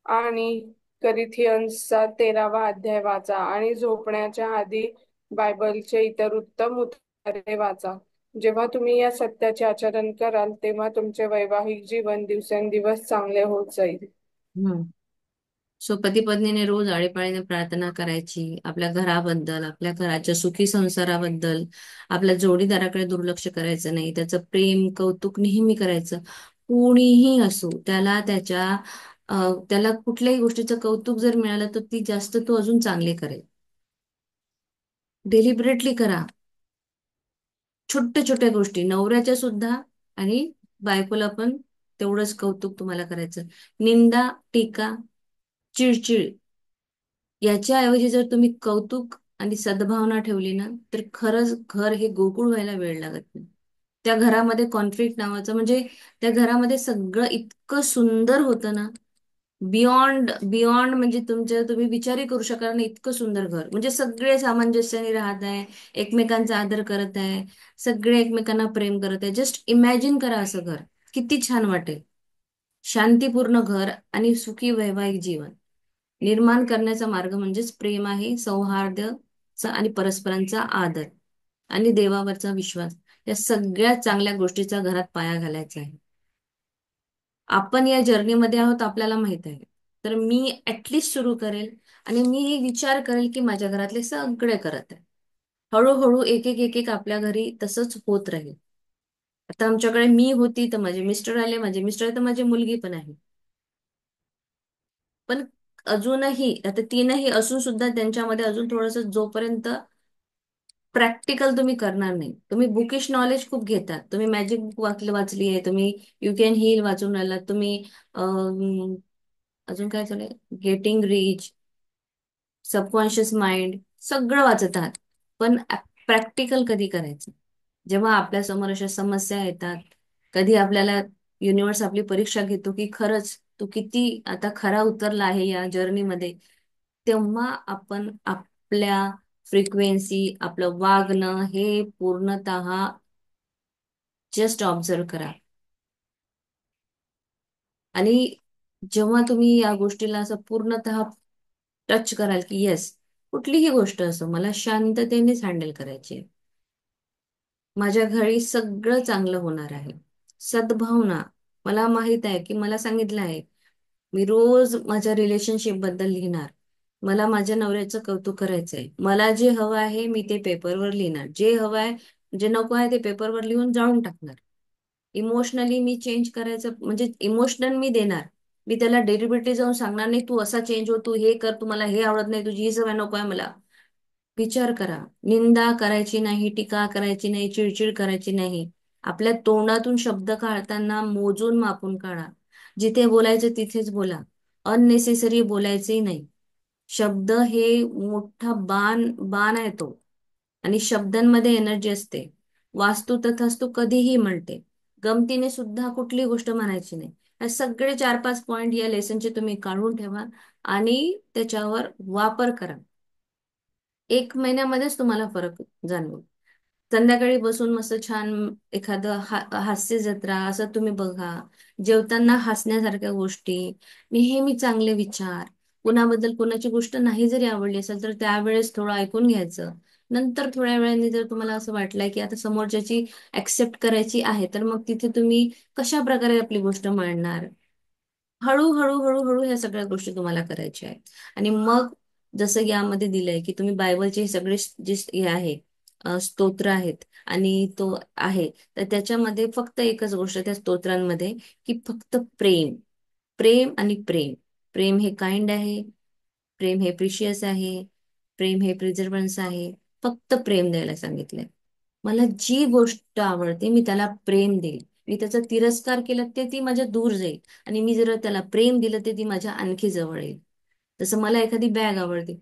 आणि करिथियन्सचा 13वा अध्याय वाचा आणि झोपण्याच्या आधी बायबलचे इतर उत्तम उतारे वाचा. जेव्हा तुम्ही या सत्याचे आचरण कराल तेव्हा तुमचे वैवाहिक जीवन दिवसेंदिवस चांगले होत जाईल. हम्म. सो पती पत्नीने रोज आळीपाळीने प्रार्थना करायची, आपल्या घराबद्दल, आपल्या घराच्या सुखी संसाराबद्दल. आपल्या जोडीदाराकडे दुर्लक्ष करायचं नाही, त्याचं प्रेम कौतुक नेहमी करायचं. कोणीही असो त्याला त्याला कुठल्याही गोष्टीचं कौतुक जर मिळालं तर ती जास्त तो अजून चांगले करेल. डेलिबरेटली करा. छोट्या छोट्या गोष्टी नवऱ्याच्या सुद्धा, आणि बायकोला पण तेवढंच कौतुक तुम्हाला करायचं. निंदा, टीका, चिडचिड याच्याऐवजी जर तुम्ही कौतुक आणि सद्भावना ठेवली ना, तर खरंच घर हे गोकुळ व्हायला वेळ लागत नाही. त्या घरामध्ये कॉन्फ्लिक्ट नावाचं म्हणजे त्या घरामध्ये सगळं इतकं सुंदर होतं ना. बियॉन्ड बियॉन्ड म्हणजे तुम्ही विचारही करू शकाल ना, इतकं सुंदर घर. म्हणजे सगळे सामंजस्याने राहत आहे, एकमेकांचा आदर करत आहे, सगळे एकमेकांना प्रेम करत आहे. जस्ट इमॅजिन करा असं घर, किती छान वाटेल. शांतीपूर्ण घर आणि सुखी वैवाहिक जीवन निर्माण करण्याचा मार्ग म्हणजेच प्रेम आहे, सौहार्द आणि परस्परांचा आदर आणि देवावरचा विश्वास. या सगळ्या चांगल्या गोष्टीचा घरात पाया घालायचा आहे. आपण या जर्नीमध्ये आहोत, आपल्याला माहित आहे. तर मी ऍटलिस्ट सुरू करेल आणि मी विचार करेल की माझ्या घरातले सगळे करत आहे. हळूहळू एक एक एक एक आपल्या घरी तसंच होत राहील. आता आमच्याकडे मी होती तर माझे मिस्टर आले, माझे मिस्टर आहे तर माझी मुलगी पण आहे. पण अजूनही आता तीनही असून सुद्धा त्यांच्यामध्ये अजून थोडस, जोपर्यंत प्रॅक्टिकल तुम्ही करणार नाही. तुम्ही बुकिश नॉलेज खूप घेतात, तुम्ही मॅजिक बुक वाचली आहे, तुम्ही यू कॅन हील वाचून राहिलात तुम्ही, अजून काय चालू गेटिंग रिच, सबकॉन्शियस माइंड, सगळं वाचत आहात. पण प्रॅक्टिकल कधी करायचं? जेव्हा आपल्या समोर अशा समस्या येतात, कधी आपल्याला युनिव्हर्स आपली परीक्षा घेतो की खरंच तू किती आता खरा उतरला आहे या जर्नीमध्ये, तेव्हा आपण आपल्या फ्रिक्वेन्सी, आपलं वागणं हे पूर्णतः जस्ट ऑब्झर्व करा. आणि जेव्हा तुम्ही या गोष्टीला असं पूर्णतः टच कराल की येस, कुठलीही गोष्ट असो मला शांततेनेच हँडल करायची आहे, माझ्या घरी सगळं चांगलं होणार आहे. सद्भावना, मला माहित आहे की मला सांगितलं आहे, मी रोज माझ्या रिलेशनशिप बद्दल लिहिणार. मला माझ्या नवऱ्याचं कौतुक करायचंय. मला जे हवं आहे मी ते पेपरवर लिहिणार, जे हवं आहे जे नको आहे ते पेपरवर लिहून जाळून टाकणार. इमोशनली मी चेंज करायचं म्हणजे इमोशनल मी देणार. मी त्याला डेलिबरेटली जाऊन सांगणार नाही तू असा चेंज हो, तू हे कर, तू मला हे आवडत नाही, तुझी ही सवय नको आहे मला. विचार करा. निंदा करायची नाही, टीका करायची नाही, चिडचिड करायची नाही. आपल्या तोंडातून शब्द काढताना मोजून मापून काढा. जिथे बोलायचं तिथेच बोला. अननेसेसरी बोलायचंही नाही. शब्द हे मोठा बाण बाण आहे तो, आणि शब्दांमध्ये एनर्जी असते. वास्तू तथास्तू कधीही म्हणते. गमतीने सुद्धा कुठली गोष्ट म्हणायची नाही. हे सगळे 4-5 पॉइंट या लेसनचे तुम्ही काढून ठेवा आणि त्याच्यावर वापर करा. 1 महिन्यामध्येच तुम्हाला फरक जाणवेल. संध्याकाळी बसून मस्त छान एखादं हास्य जत्रा असं तुम्ही बघा. जेवताना हसण्यासारख्या गोष्टी, नेहमी चांगले विचार. कुणाबद्दल कुणाची गोष्ट नाही जरी आवडली असेल तर त्यावेळेस थोडं ऐकून घ्यायचं. नंतर थोड्या वेळाने जर तुम्हाला असं वाटलंय की आता समोरच्याची ऍक्सेप्ट करायची आहे, तर मग तिथे तुम्ही कशा प्रकारे आपली गोष्ट मांडणार. हळूहळू हळूहळू ह्या सगळ्या गोष्टी तुम्हाला करायच्या आहेत. आणि मग जसं यामध्ये दिलंय की तुम्ही बायबलचे हे सगळे जे हे आहे, स्तोत्र आहेत आणि तो आहे, तर त्याच्यामध्ये फक्त एकच गोष्ट त्या स्तोत्रांमध्ये, की फक्त प्रेम, प्रेम आणि प्रेम. प्रेम हे काइंड आहे, प्रेम हे प्रिशियस आहे, प्रेम हे प्रिझर्वन्स आहे. फक्त प्रेम द्यायला सांगितलंय. मला जी गोष्ट आवडते मी त्याला प्रेम देईल. मी त्याचा तिरस्कार केला ते ती माझ्या दूर जाईल, आणि मी जर त्याला प्रेम दिलं ते ती माझ्या आणखी जवळ येईल. जसं मला एखादी बॅग आवडते,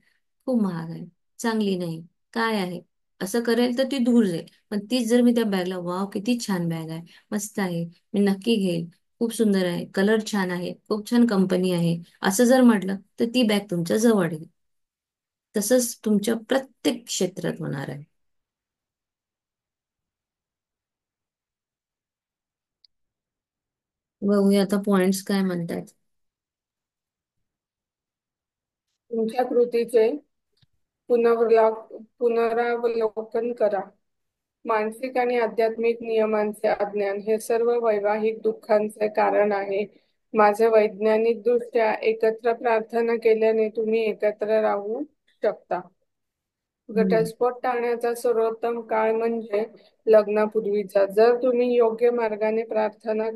खूप महाग आहे, चांगली नाही, काय आहे, असं करेल तर ती दूर जाईल. पण तीच जर मी त्या बॅगला, वाव किती छान बॅग आहे, मस्त आहे, मी नक्की घेईल, खूप सुंदर आहे, कलर छान आहे, खूप छान कंपनी आहे, असं जर म्हटलं तर ती बॅग तुमच्या जवळ येईल. तसंच तुमच्या प्रत्येक क्षेत्रात होणार आहे. बघूया आता पॉइंट्स काय म्हणतात. तुमच्या कृतीचे पुनरावलोकन करा. मानसिक आणि आध्यात्मिक नियमांचे अज्ञान हे सर्व वैवाहिक दुःखांचे कारण आहे. माझे वैज्ञानिक दृष्ट्या एकत्र प्रार्थना केल्याने तुम्ही एकत्र राहू शकता. हम्म. घटस्फोट टाळण्याचा सर्वोत्तम काळ म्हणजे लग्नापूर्वीचा. जर तुम्ही योग्य मार्गाने प्रार्थना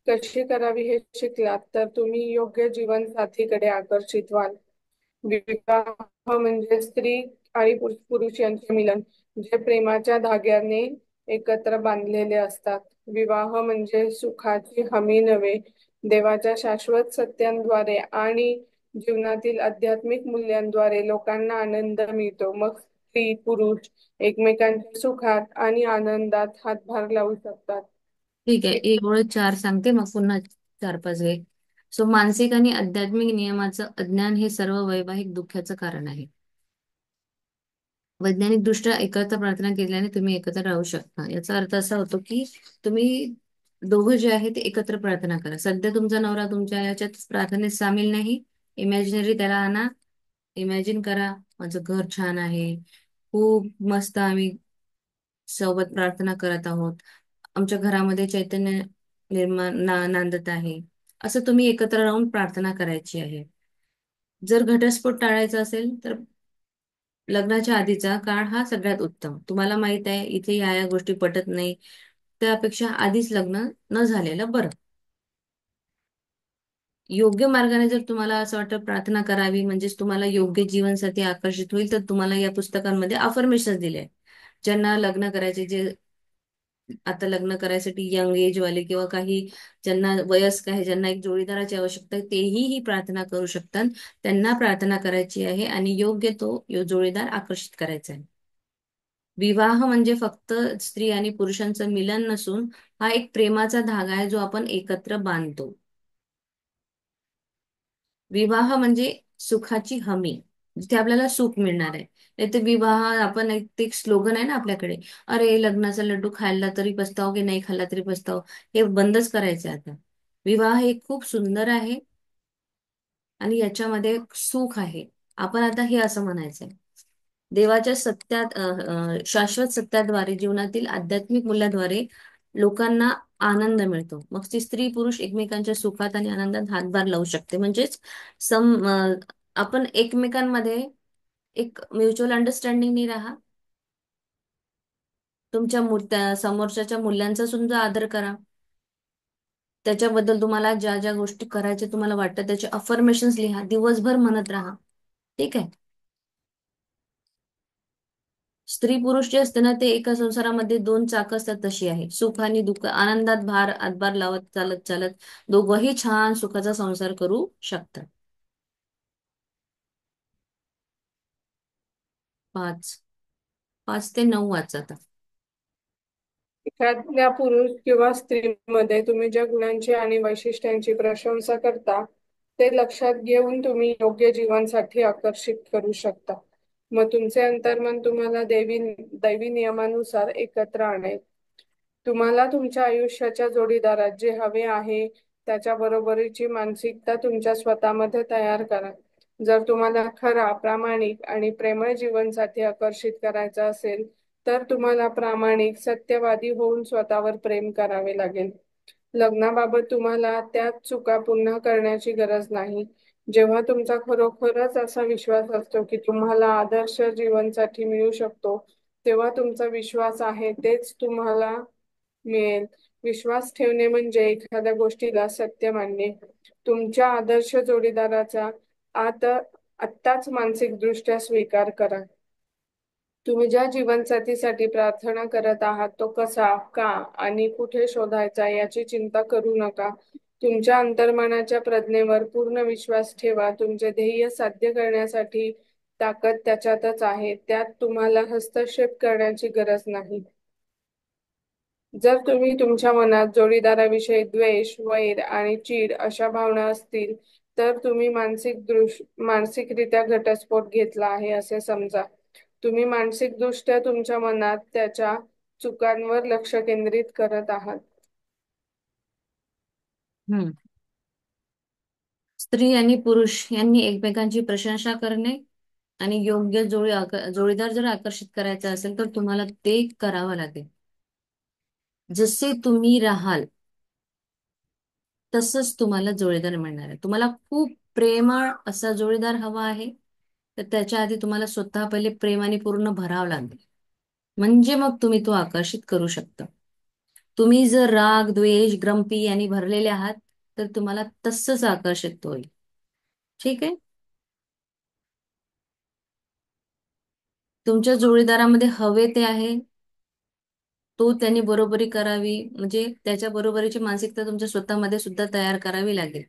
कशी करावी हे शिकलात तर तुम्ही योग्य जीवनसाथीकडे आकर्षित व्हाल. विवाह म्हणजे स्त्री आणि पुरुष यांचे मिलन, जे प्रेमाच्या धाग्याने एकत्र बांधलेले असतात. विवाह म्हणजे सुखाची हमी नव्हे, देवाच्या शाश्वत सत्यांद्वारे आणि जीवनातील आध्यात्मिक मूल्यांद्वारे लोकांना आनंद मिळतो. मग स्त्री पुरुष एकमेकांच्या सुखात आणि आनंदात हातभार लावू शकतात. ठीक आहे, एवढं चार सांगते, मग पुन्हा चार पाच घे. सो मानसिक आणि आध्यात्मिक नियमाचं अज्ञान हे सर्व वैवाहिक दुःखाचं कारण आहे. वैज्ञानिक दृष्ट्या एकत्र प्रार्थना केल्याने तुम्ही एकत्र राहू शकता. याचा अर्थ असा होतो की तुम्ही दोघं जे आहे ते एकत्र प्रार्थना करा. सध्या तुमचा नवरा तुमच्या याच्यात प्रार्थनेत सामील नाही, इमॅजिनरी त्याला आणा. इमॅजिन करा, माझं घर छान आहे, खूप मस्त आम्ही सोबत प्रार्थना करत आहोत, आमच्या घरामध्ये चैतन्य नांदत आहे. असं तुम्ही एकत्र राहून प्रार्थना करायची आहे. जर घटस्फोट टाळायचा असेल तर लग्नाच्या आधीचा काळ हा सगळ्यात उत्तम. तुम्हाला माहित आहे इथे या गोष्टी पटत नाही, त्यापेक्षा आधीच लग्न न झालेलं बरं. योग्य मार्गाने जर तुम्हाला असं वाटतं प्रार्थना करावी म्हणजेच तुम्हाला योग्य जीवनसाथी आकर्षित होईल, तर तुम्हाला या पुस्तकांमध्ये अफर्मेशन दिले आहे. ज्यांना लग्न करायचे, जे आता लग्न करायसाठी यंग एज वाले किंवा काही ज्यांना वयस्क आहे, ज्यांना एक जोडीदाराची आवश्यकता आहे, तेही ही प्रार्थना करू शकतात. त्यांना प्रार्थना करायची आहे आणि योग्य तो जोडीदार आकर्षित करायचा आहे. विवाह म्हणजे फक्त स्त्री आणि पुरुषांचं मिलन नसून हा एक प्रेमाचा धागा आहे जो आपण एकत्र बांधतो. विवाह म्हणजे सुखाची हमी, जिथे आपल्याला सुख मिळणार आहे. नाही तर विवाह, आपण एक स्लोगन आहे ना आपल्याकडे, अरे लग्नाचा लड्डू खायला तरी पस्ताव की नाही खाल्ला तरी पस्ताव, हे बंदच करायचं आता. विवाह हे खूप सुंदर आहे आणि याच्यामध्ये सुख आहे. आपण आता हे असं म्हणायचंय, देवाच्या सत्यात शाश्वत सत्याद्वारे जीवनातील आध्यात्मिक मूल्याद्वारे लोकांना आनंद मिळतो. मग ती स्त्री पुरुष एकमेकांच्या सुखात आणि आनंदात हातभार लावू शकते. म्हणजेच आपण एकमेकांमध्ये एक म्युच्युअल अंडरस्टँडिंगनी राहा. तुमच्या समोरच्याच्या मूल्यांचा सुद्धा आदर करा. त्याच्याबद्दल तुम्हाला ज्या ज्या गोष्टी करायच्या तुम्हाला वाटतं त्याचे अफर्मेशन्स लिहा, दिवसभर म्हणत राहा. ठीक आहे. स्त्री पुरुष जे असते ना, ते एका संसारामध्ये दोन चाक असतात तशी आहे. सुख आणि दुःख, आनंदात हातभार लावत चालत चालत दोघंही छान सुखाचा संसार करू शकतात. 5 5 ते 9 वाच आता. एखाद्या पुरुष किंवा स्त्रीमध्ये तुम्ही ज्या गुणांची आणि वैशिष्ट्यांची प्रशंसा करता ते लक्षात घेऊन तुम्ही योग्य जीवनसाठी आकर्षित करू शकता. मग तुमचे अंतर्मन तुम्हाला दैवी नियमानुसार एकत्र आणेल. तुम्हाला तुमच्या आयुष्याच्या जोडीदारात जे हवे आहे त्याच्या बरोबरीची मानसिकता तुमच्या स्वतःमध्ये तयार करा. जर तुम्हाला खरा, प्रामाणिक आणि प्रेमळ जीवनसाथी आकर्षित करायचा असेल तर तुम्हाला प्रामाणिक, सत्यवादी होऊन स्वतःवर प्रेम करावे लागेल. लग्नाबाबत तुम्हाला त्याच चुका पुन्हा करण्याची गरज नाही. जेव्हा तुमचा खरोखरच असा विश्वास असतो की तुम्हाला आदर्श जीवनसाथी मिळू शकतो, तेव्हा तुमचा विश्वास आहे तेच तुम्हाला मिळेल. विश्वास ठेवणे म्हणजे एखाद्या गोष्टीला सत्य मानणे. तुमच्या आदर्श जोडीदाराचा आत्ताच मानसिकदृष्ट्या स्वीकार करा. तुम्ही ज्या जीवनसाथीसाठी प्रार्थना करत आहात तो कसा, का आणि कुठे शोधायचा याची चिंता करू नका. तुमच्या अंतर्मनाच्या प्रज्ञेवर पूर्ण विश्वास ठेवा. तुमचे ध्येय साध्य करण्यासाठी ताकद त्याच्यातच आहे. त्यात तुम्हाला हस्तक्षेप करण्याची गरज नाही. जर तुम्ही तुमच्या मनात जोडीदाराविषयी द्वेष, वैर आणि चीड अशा भावना असतील तर तुम्ही मानसिकरित्या घटस्फोट घेतला आहे असे समजा. तुम्ही मानसिकदृष्ट्या तुमच्या मनात त्याच्या चुकांवर लक्ष केंद्रित करत आहात. हम्म. स्त्री आणि पुरुष यांनी एकमेकांची प्रशंसा करणे आणि योग्य जोडीदार जर आकर्षित करायचा असेल तर तुम्हाला ते करावं लागेल. जसे तुम्ही राहाल तसंच तुम्हाला जोडीदार मिळणार आहे. तुम्हाला खूप प्रेमळ असा जोडीदार हवा आहे तर त्याच्या आधी तुम्हाला स्वतः पहिले प्रेमाने पूर्ण भरावं लागेल. म्हणजे मग तुम्ही तो आकर्षित करू शकता. तुम्ही जर राग, द्वेष, ग्रंपी यांनी भरलेले आहात तर तुम्हाला तसंच आकर्षित होईल. ठीक आहे. तुमच्या जोडीदारामध्ये हवे ते आहे, तो त्यांनी बरोबरी करावी, म्हणजे त्याच्या बरोबरीची मानसिकता तुमच्या स्वतःमध्ये सुद्धा तयार करावी लागेल.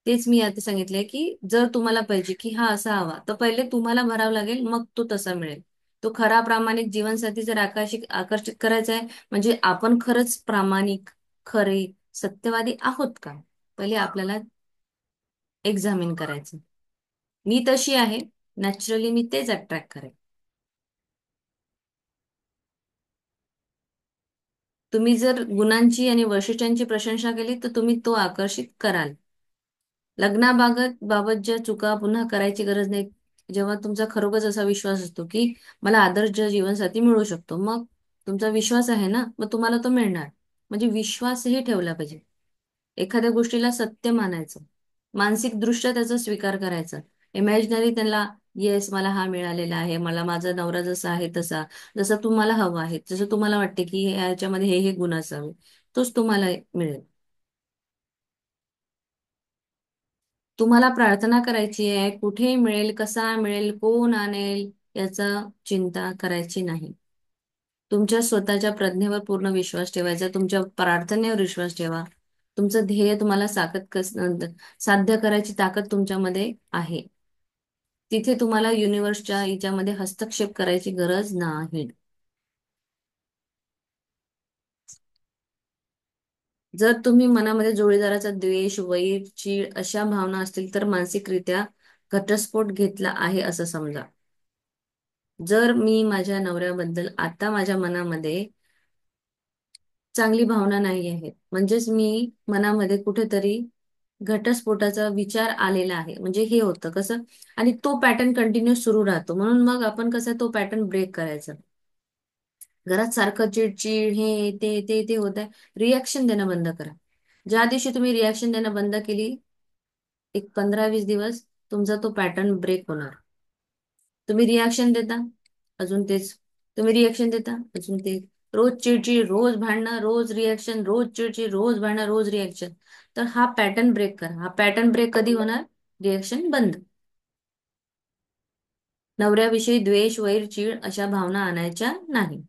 तेच मी आता सांगितलंय की जर तुम्हाला पाहिजे की हा असा हवा तर पहिले तुम्हाला भरावं लागेल, मग तो तसा मिळेल. तो खरा प्रामाणिक जीवनसाथी जर आकर्षित करायचा आहे म्हणजे आपण खरंच प्रामाणिक, खरे, सत्यवादी आहोत का, पहिले आपल्याला एक्झामिन करायचं. मी तशी आहे, नॅचरली मी तेच अट्रॅक्ट करेन. तुम्ही जर गुणांची आणि वैशिष्ट्यांची प्रशंसा केली तर तुम्ही तो आकर्षित कराल. लग्नाबाबत बाबत ज्या चुका पुन्हा करायची गरज नाही. जेव्हा तुमचा खरोखरच असा विश्वास असतो की मला आदर्श जीवनसाथी मिळू शकतो, मग तुमचा विश्वास आहे ना, मग तुम्हाला तो मिळणार. म्हणजे विश्वासही ठेवला पाहिजे. एखाद्या गोष्टीला सत्य मानायचं, मानसिक दृष्ट्या त्याचा स्वीकार करायचा. इमॅजिनरी त्यांना येस मला हा मिळालेला आहे, मला माझा नवरा जसा आहे तसा, जसं तुम्हाला हवं आहे, जसं तुम्हाला वाटते की याच्यामध्ये हे हे गुण असावे, तोच तुम्हाला मिळेल. तुम्हाला प्रार्थना करायची आहे, कुठे मिळेल, कसा मिळेल, कोण आणेल याचा चिंता करायची नाही. तुमच्या स्वतःच्या प्रज्ञेवर पूर्ण विश्वास ठेवायचा, तुमच्या प्रार्थनेवर विश्वास ठेवा. तुमचं ध्येय तुम्हाला साध्य करायची ताकद तुमच्यामध्ये आहे. तिथे तुम्हाला युनिव्हर्सच्या हिच्यामध्ये हस्तक्षेप करायची गरज नाही. जर तुम्ही मनामध्ये जोडीदाराचा द्वेष, वैर, चीड अशा भावना असतील तर मानसिकरित्या घटस्फोट घेतला आहे असं समजा. जर मी माझ्या नवऱ्याबद्दल आता माझ्या मनामध्ये चांगली भावना नाही आहे, म्हणजेच मी मनामध्ये कुठेतरी घटस्फोटाचा विचार आलेला आहे, म्हणजे हे होतं कसं, आणि तो पॅटर्न कंटिन्यू सुरू राहतो. म्हणून मग आपण कसं तो पॅटर्न ब्रेक करायचा. घरात सारखं चिडचिड, हे ते होत आहे, रिॲक्शन देणं बंद करा. ज्या दिवशी तुम्ही रिॲक्शन देणं बंद केली, एक 15-20 दिवस तुमचा तो पॅटर्न ब्रेक होणार. तुम्ही रिॲक्शन देता अजून तेच, तुम्ही रिॲक्शन देता अजून तेच, रोज चिडचिड, रोज भांडणं, रोज रिॲक्शन, रोज चिडचिड, रोज भांडणं, रोज रिॲक्शन. तर हा पॅटर्न ब्रेक करा. हा पॅटर्न ब्रेक कधी होणार? रिॲक्शन बंद. नवऱ्याविषयी द्वेष, वैर, चीड अशा भावना आणायच्या नाही.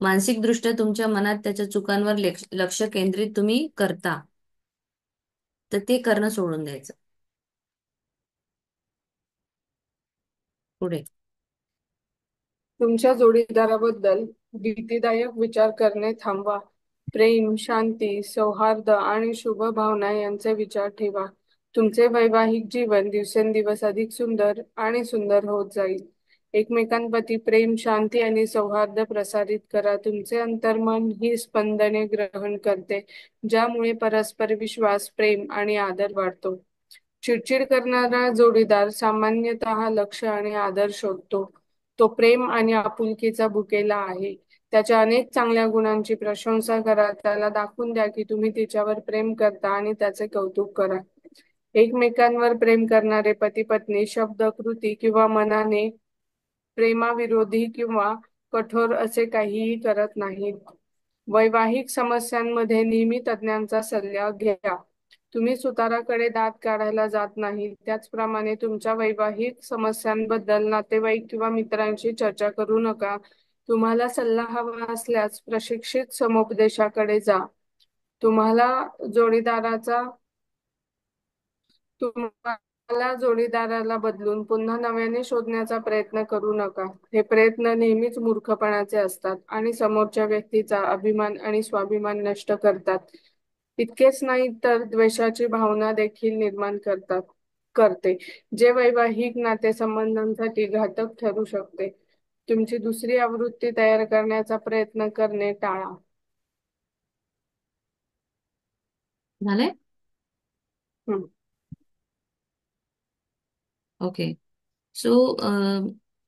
मानसिकदृष्ट्या तुमच्या मनात त्याच्या चुकांवर लक्ष केंद्रित तुम्ही करता, तर ते करणं सोडून द्यायचं. पुढे तुमच्या जोडीदाराबद्दल भीतीदायक विचार करणे थांबवा. प्रेम, शांती, सौहार्द आणि शुभ भावना यांचे विचार ठेवा. तुमचे वैवाहिक जीवन दिवसेंदिवस अधिक सुंदर आणि सुंदर होत जाईल. एकमेकांप्रती प्रेम, शांती आणि सौहार्द प्रसारित करा. तुमचे अंतर्मन ही स्पंदने ग्रहण करते, ज्यामुळे परस्पर विश्वास, प्रेम आणि आदर वाढतो. चिडचिड करणारा जोडीदार सामान्यतः लक्ष आणि आदर शोधतो. तो प्रेम आणि आपुलकीचा भुकेला आहे. त्याच्या अनेक चांगल्या गुणांची प्रशंसा करा. त्याला दाखवून द्या की तुम्ही तिच्यावर प्रेम करता आणि त्याचे कौतुक करा. एकमेकांवर प्रेम करणारे पती पत्नी शब्द, कृती किंवा मनाने प्रेमाविरोधी किंवा कठोर असे काहीही करत नाहीत. वैवाहिक समस्यांमध्ये नेहमी तज्ञांचा सल्ला घ्या. तुम्ही सुताराकडे दात काढायला जात नाही, त्याचप्रमाणे तुमच्या वैवाहिक समस्यांबद्दल नातेवाईक किंवा मित्रांशी चर्चा करू नका. तुम्हाला सल्ला हवा असल्यास प्रशिक्षित समुपदेशाकडे जा. तुम्हाला जोडीदाराचा तुम्हाला जोडीदाराला बदलून पुन्हा नव्याने शोधण्याचा प्रयत्न करू नका. हे प्रयत्न नेहमीच मूर्खपणाचे असतात आणि समोरच्या व्यक्तीचा अभिमान आणि स्वाभिमान नष्ट करतात. इतकेच नाही तर द्वेषाची भावना देखील निर्माण करते, जे वैवाहिक नातेसंबंधांसाठी घातक ठरू शकते. तुमची दुसरी आवृत्ती तयार करण्याचा प्रयत्न करणे टाळा. झालंय. हम्म. ओके. सो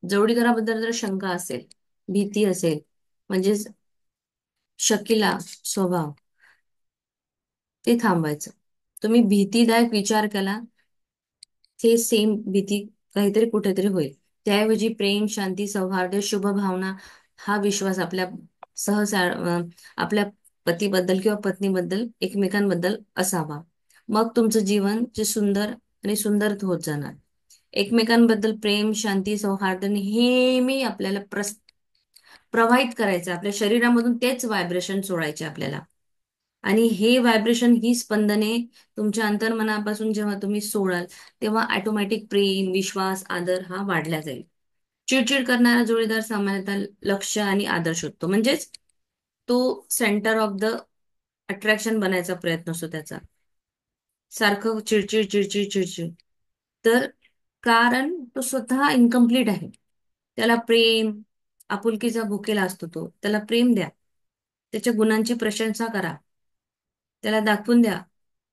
जोडीदाराबद्दल जर शंका असेल, भीती असेल, म्हणजेच शकीला स्वभाव, ते थांबवायचं. तुम्ही भीतीदायक विचार केला, ते सेम भीती काहीतरी कुठेतरी होईल. त्याऐवजी प्रेम, शांती, सौहार्द, शुभ भावना, हा विश्वास आपल्या पतीबद्दल किंवा पत्नीबद्दल, एकमेकांबद्दल असावा. मग तुमचं जीवन जे सुंदर आणि सुंदर होत जाणार. एकमेकांबद्दल प्रेम, शांती, सौहार्द नेहमी आपल्याला प्रवाहित करायचं. आपल्या शरीरामधून तेच व्हायब्रेशन सोडायचे आपल्याला. आणि हे व्हायब्रेशन, ही स्पंदने तुमच्या अंतर्मनापासून जेव्हा तुम्ही सोडाल, तेव्हा ऑटोमॅटिक प्रेम, विश्वास, आदर हा वाढला जाईल. चिडचिड करणारा जोडीदार सामान्यतः लक्ष आणि आदर शोधतो. म्हणजेच तो सेंटर ऑफ द अट्रॅक्शन बनायचा प्रयत्न असतो त्याचा. सारखं चिडचिड चिडचिड चिडचिड. तर कारण तो स्वतः इनकम्प्लीट आहे. त्याला प्रेम, आपुलकीचा भुकेला असतो तो. त्याला प्रेम द्या. त्याच्या गुणांची प्रशंसा करा. त्याला दाखवून द्या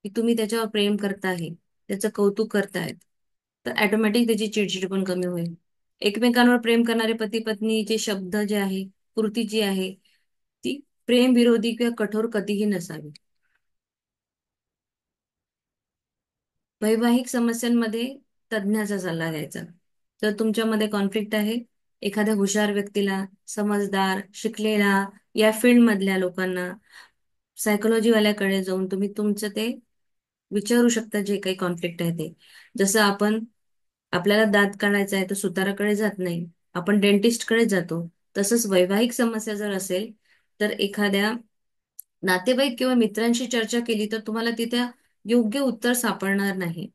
की तुम्ही त्याच्यावर प्रेम करताय, त्याचं कौतुक करतायत. तर ऑटोमॅटिक त्याची चिडचिड पण कमी होईल. एकमेकांवर प्रेम करणारे पती पत्नीचे शब्द जे आहे, कृती जी आहे, ती प्रेम विरोधी किंवा कठोर कधीही नसावी. वैवाहिक समस्यांमध्ये तज्ज्ञाचा सल्ला घ्यायचा. जर तुमच्यामध्ये कॉन्फ्लिक्ट आहे, एखाद्या हुशार व्यक्तीला, समजदार, शिकलेला, या फील्ड मधल्या लोकांना, सायकोलॉजी वाल्याकडे जाऊन तुम्ही तुमचं ते विचारू शकता, जे काही कॉन्फ्लिक्ट आहे ते. जसं आपल्याला दात काढायचा आहे तर सुताराकडे जात नाही, आपण डेंटिस्टकडे जातो. तसंच वैवाहिक समस्या जर असेल, तर एखाद्या नातेवाईक किंवा मित्रांशी चर्चा केली तर तुम्हाला तिथे योग्य उत्तर सापडणार नाही.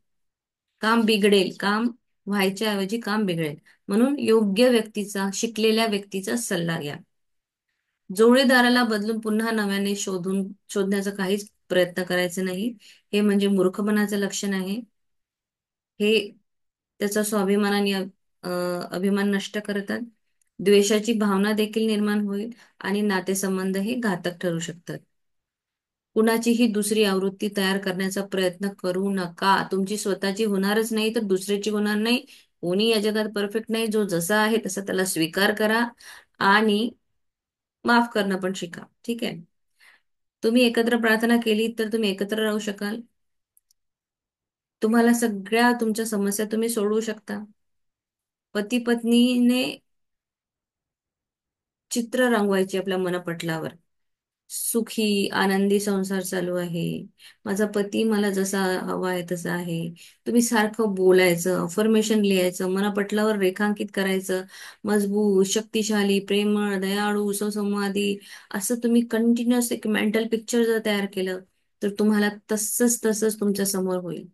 काम बिघडेल, काम व्हायच्या ऐवजी काम बिघडेल. म्हणून योग्य व्यक्तीचा, शिकलेल्या व्यक्तीचा सल्ला घ्या. जोडीदाराला बदलून पुन्हा नव्याने शोधण्याचा काहीच प्रयत्न करायचा नाही. हे म्हणजे मूर्खपणाचं लक्षण आहे. हे त्याचा स्वाभिमान आणि अभिमान नष्ट करतात. द्वेषाची भावना देखील निर्माण होईल आणि नातेसंबंध हे घातक ठरू शकतात. कुणाचीही दुसरी आवृत्ती तयार करण्याचा प्रयत्न करू नका. तुमची स्वतःची होणारच नाही तर दुसऱ्याची होणार नाही. कोणी या जगात परफेक्ट नाही. जो जसा आहे तसा त्याला स्वीकार करा आणि माफ करणं पण शिका. ठीक आहे. तुम्ही एकत्र प्रार्थना केली तर तुम्ही एकत्र राहू शकाल. तुम्हाला सगळ्या तुमच्या समस्या तुम्ही सोडवू शकता. पती पत्नीने चित्र रंगवायचे आपल्या मनपटलावर. सुखी आनंदी संसार चालू आहे, माझा पती मला जसा हवा आहे तसा आहे. तुम्ही सारखं बोलायचं, अफर्मेशन लिहायचं, मनपटलावर रेखांकित करायचं. मजबूत, शक्तिशाली, प्रेमळ, दयाळू, सुसंवादी, असं तुम्ही कंटिन्युअस एक मेंटल पिक्चर जर तयार केलं, तर तुम्हाला तसंच तसंच तुमच्या समोर होईल.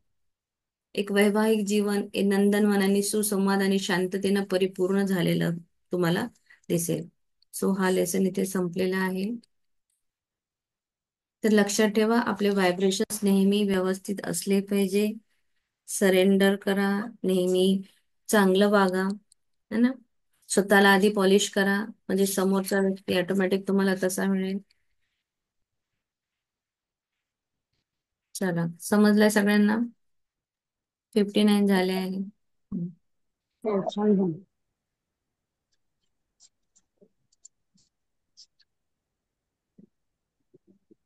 एक वैवाहिक जीवन हे नंदनवनाने सुसंवाद आणि शांततेनं परिपूर्ण झालेलं तुम्हाला दिसेल. सो हा लेसन इथे संपलेला आहे. तर लक्षात ठेवा, आपले व्हायब्रेशन्स नेहमी व्यवस्थित असले पाहिजे. सरेंडर करा, नेहमी चांगलं वागा, है ना. स्वतःला आधी पॉलिश करा, म्हणजे समोरचा व्यक्ती ऑटोमॅटिक तुम्हाला तसा मिळेल. चला, समजलंय सगळ्यांना. 59 झाले आहे. हो, छान झालं.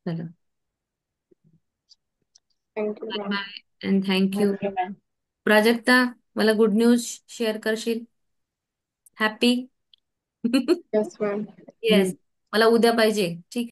चला, thank you bye ma'am. Bye and thank you. Thank you ma'am. Prajakta, मला गुड न्यूज शेअर करशील? हॅपी. Yes ma'am. येस. मला उद्या पाहिजे, ठीक.